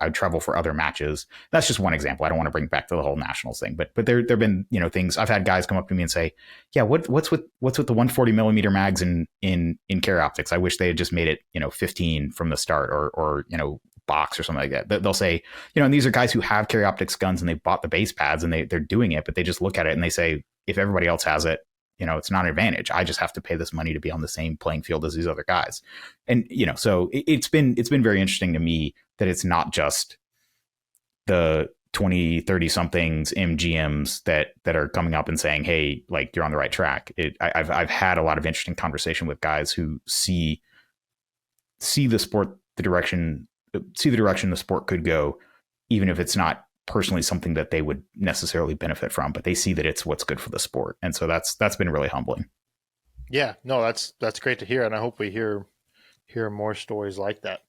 I'd travel for other matches. That's just one example. I don't want to bring back to the whole nationals thing, but there've been, things. I've had guys come up to me and say, yeah, what's with the 140 millimeter mags in carry optics? I wish they had just made it, 15 from the start or box or something like that. They'll say, and these are guys who have carry optics guns and they bought the base pads and they're doing it, but they just look at it and they say, if everybody else has it, it's not an advantage. I just have to pay this money to be on the same playing field as these other guys. And, so it's been very interesting to me that it's not just the 20, 30 somethings MGMs that are coming up and saying, hey, like, you're on the right track. I've had a lot of interesting conversation with guys who see the sport, the direction the sport could go, even if it's not personally something that they would necessarily benefit from, but they see that it's what's good for the sport. And so that's been really humbling. Yeah, no, that's great to hear. And I hope we hear more stories like that.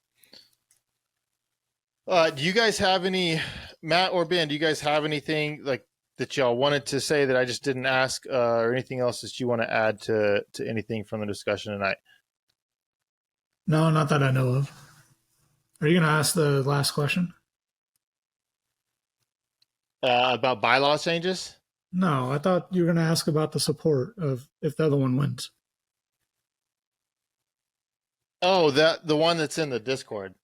Do you guys have any, Matt or Ben, do you guys have anything like that y'all wanted to say that I just didn't ask, or anything else that you want to add to anything from the discussion tonight? No, not that I know of. Are you going to ask the last question? About bylaw changes? No, I thought you were going to ask about the support of if the other one wins. Oh, the one that's in the Discord.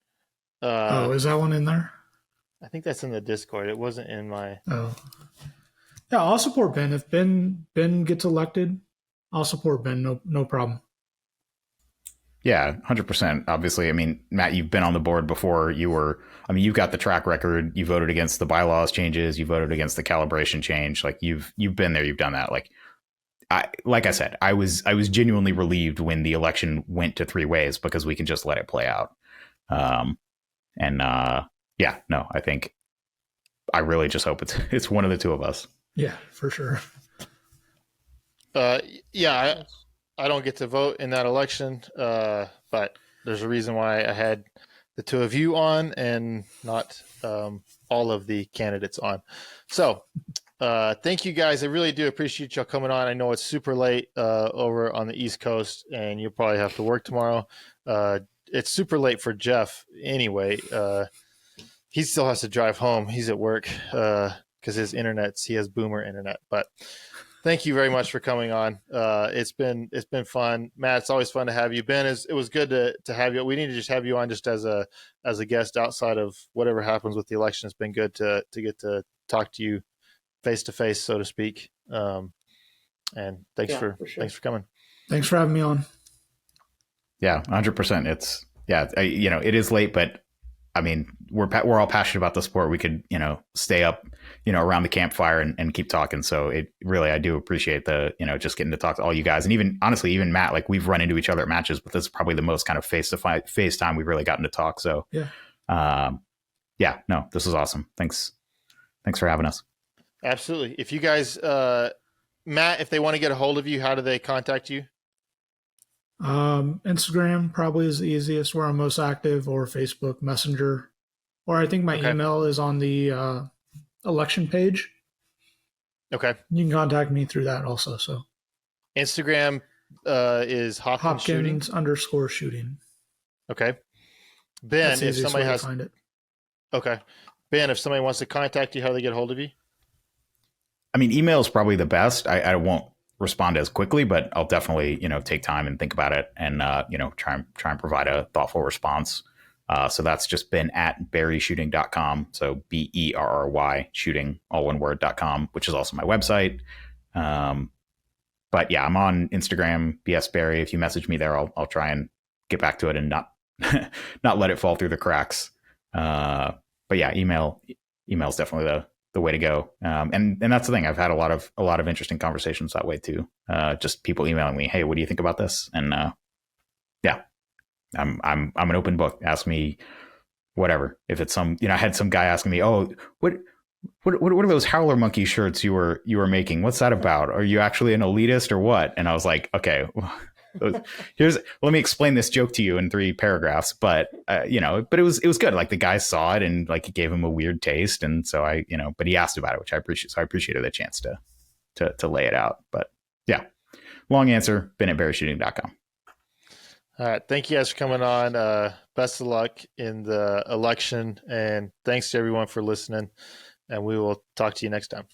Is that one in there? I think that's in the Discord. It wasn't in my. Oh, yeah, I'll support Ben. If Ben gets elected, I'll support Ben. No problem. Yeah, 100%. Obviously, I mean, Matt, you've been on the board before. You've got the track record. You voted against the bylaws changes. You voted against the calibration change. Like you've been there. You've done that. Like I said, I was genuinely relieved when the election went to 3 ways because we can just let it play out. I think I really just hope it's one of the two of us. Yeah, for sure. I don't get to vote in that election, but there's a reason why I had the two of you on and not all of the candidates on. So thank you guys. I really do appreciate y'all coming on. I know it's super late over on the East Coast and you'll probably have to work tomorrow. It's super late for Jeff anyway. He still has to drive home. He's at work because he has boomer internet, but thank you very much for coming on. It's been fun. Matt, it's always fun to have you. Ben, it was good to have you. We need to just have you on just as a guest outside of whatever happens with the election. It's been good to get to talk to you face to face, so to speak. And thanks for coming. Thanks for having me on. Yeah, 100%. It is late, but I mean, we're all passionate about the sport. We could, stay up, around the campfire and keep talking. So I do appreciate just getting to talk to all you guys. And even Matt, like we've run into each other at matches, but this is probably the most kind of face time we've really gotten to talk. So this is awesome. Thanks for having us. Absolutely. If you guys, Matt, if they want to get a hold of you, how do they contact you? Instagram probably is the easiest where I'm most active, or Facebook Messenger, or I think my email is on the election page. Okay. You can contact me through that also. So Instagram is Hopkins shooting _shooting. Okay. Ben, if somebody has find it. Okay. Ben, if somebody wants to contact you, how do they get a hold of you? I mean, email is probably the best. I won't respond as quickly, but I'll definitely, take time and think about it and, try and provide a thoughtful response. So that's just been at berryshooting.com. So BERRY shooting, all one word.com, which is also my website. But yeah, I'm on Instagram, BSBerry. If you message me there, I'll try and get back to it and not let it fall through the cracks. But yeah, email is definitely the way to go. And that's the thing. I've had a lot of interesting conversations that way too. Just people emailing me, hey, what do you think about this? And I'm an open book. Ask me whatever. If it's I had some guy asking me, oh, what are those howler monkey shirts you were making? What's that about? Are you actually an elitist or what? And I was like, okay, let me explain this joke to you in 3 paragraphs. But but it was good. Like the guy saw it and like it gave him a weird taste, and so but he asked about it, which I appreciate. So I appreciated the chance to lay it out. But yeah, long answer. Been at berryshooting.com. All right. Thank you guys for coming on. Best of luck in the election, and thanks to everyone for listening. And we will talk to you next time.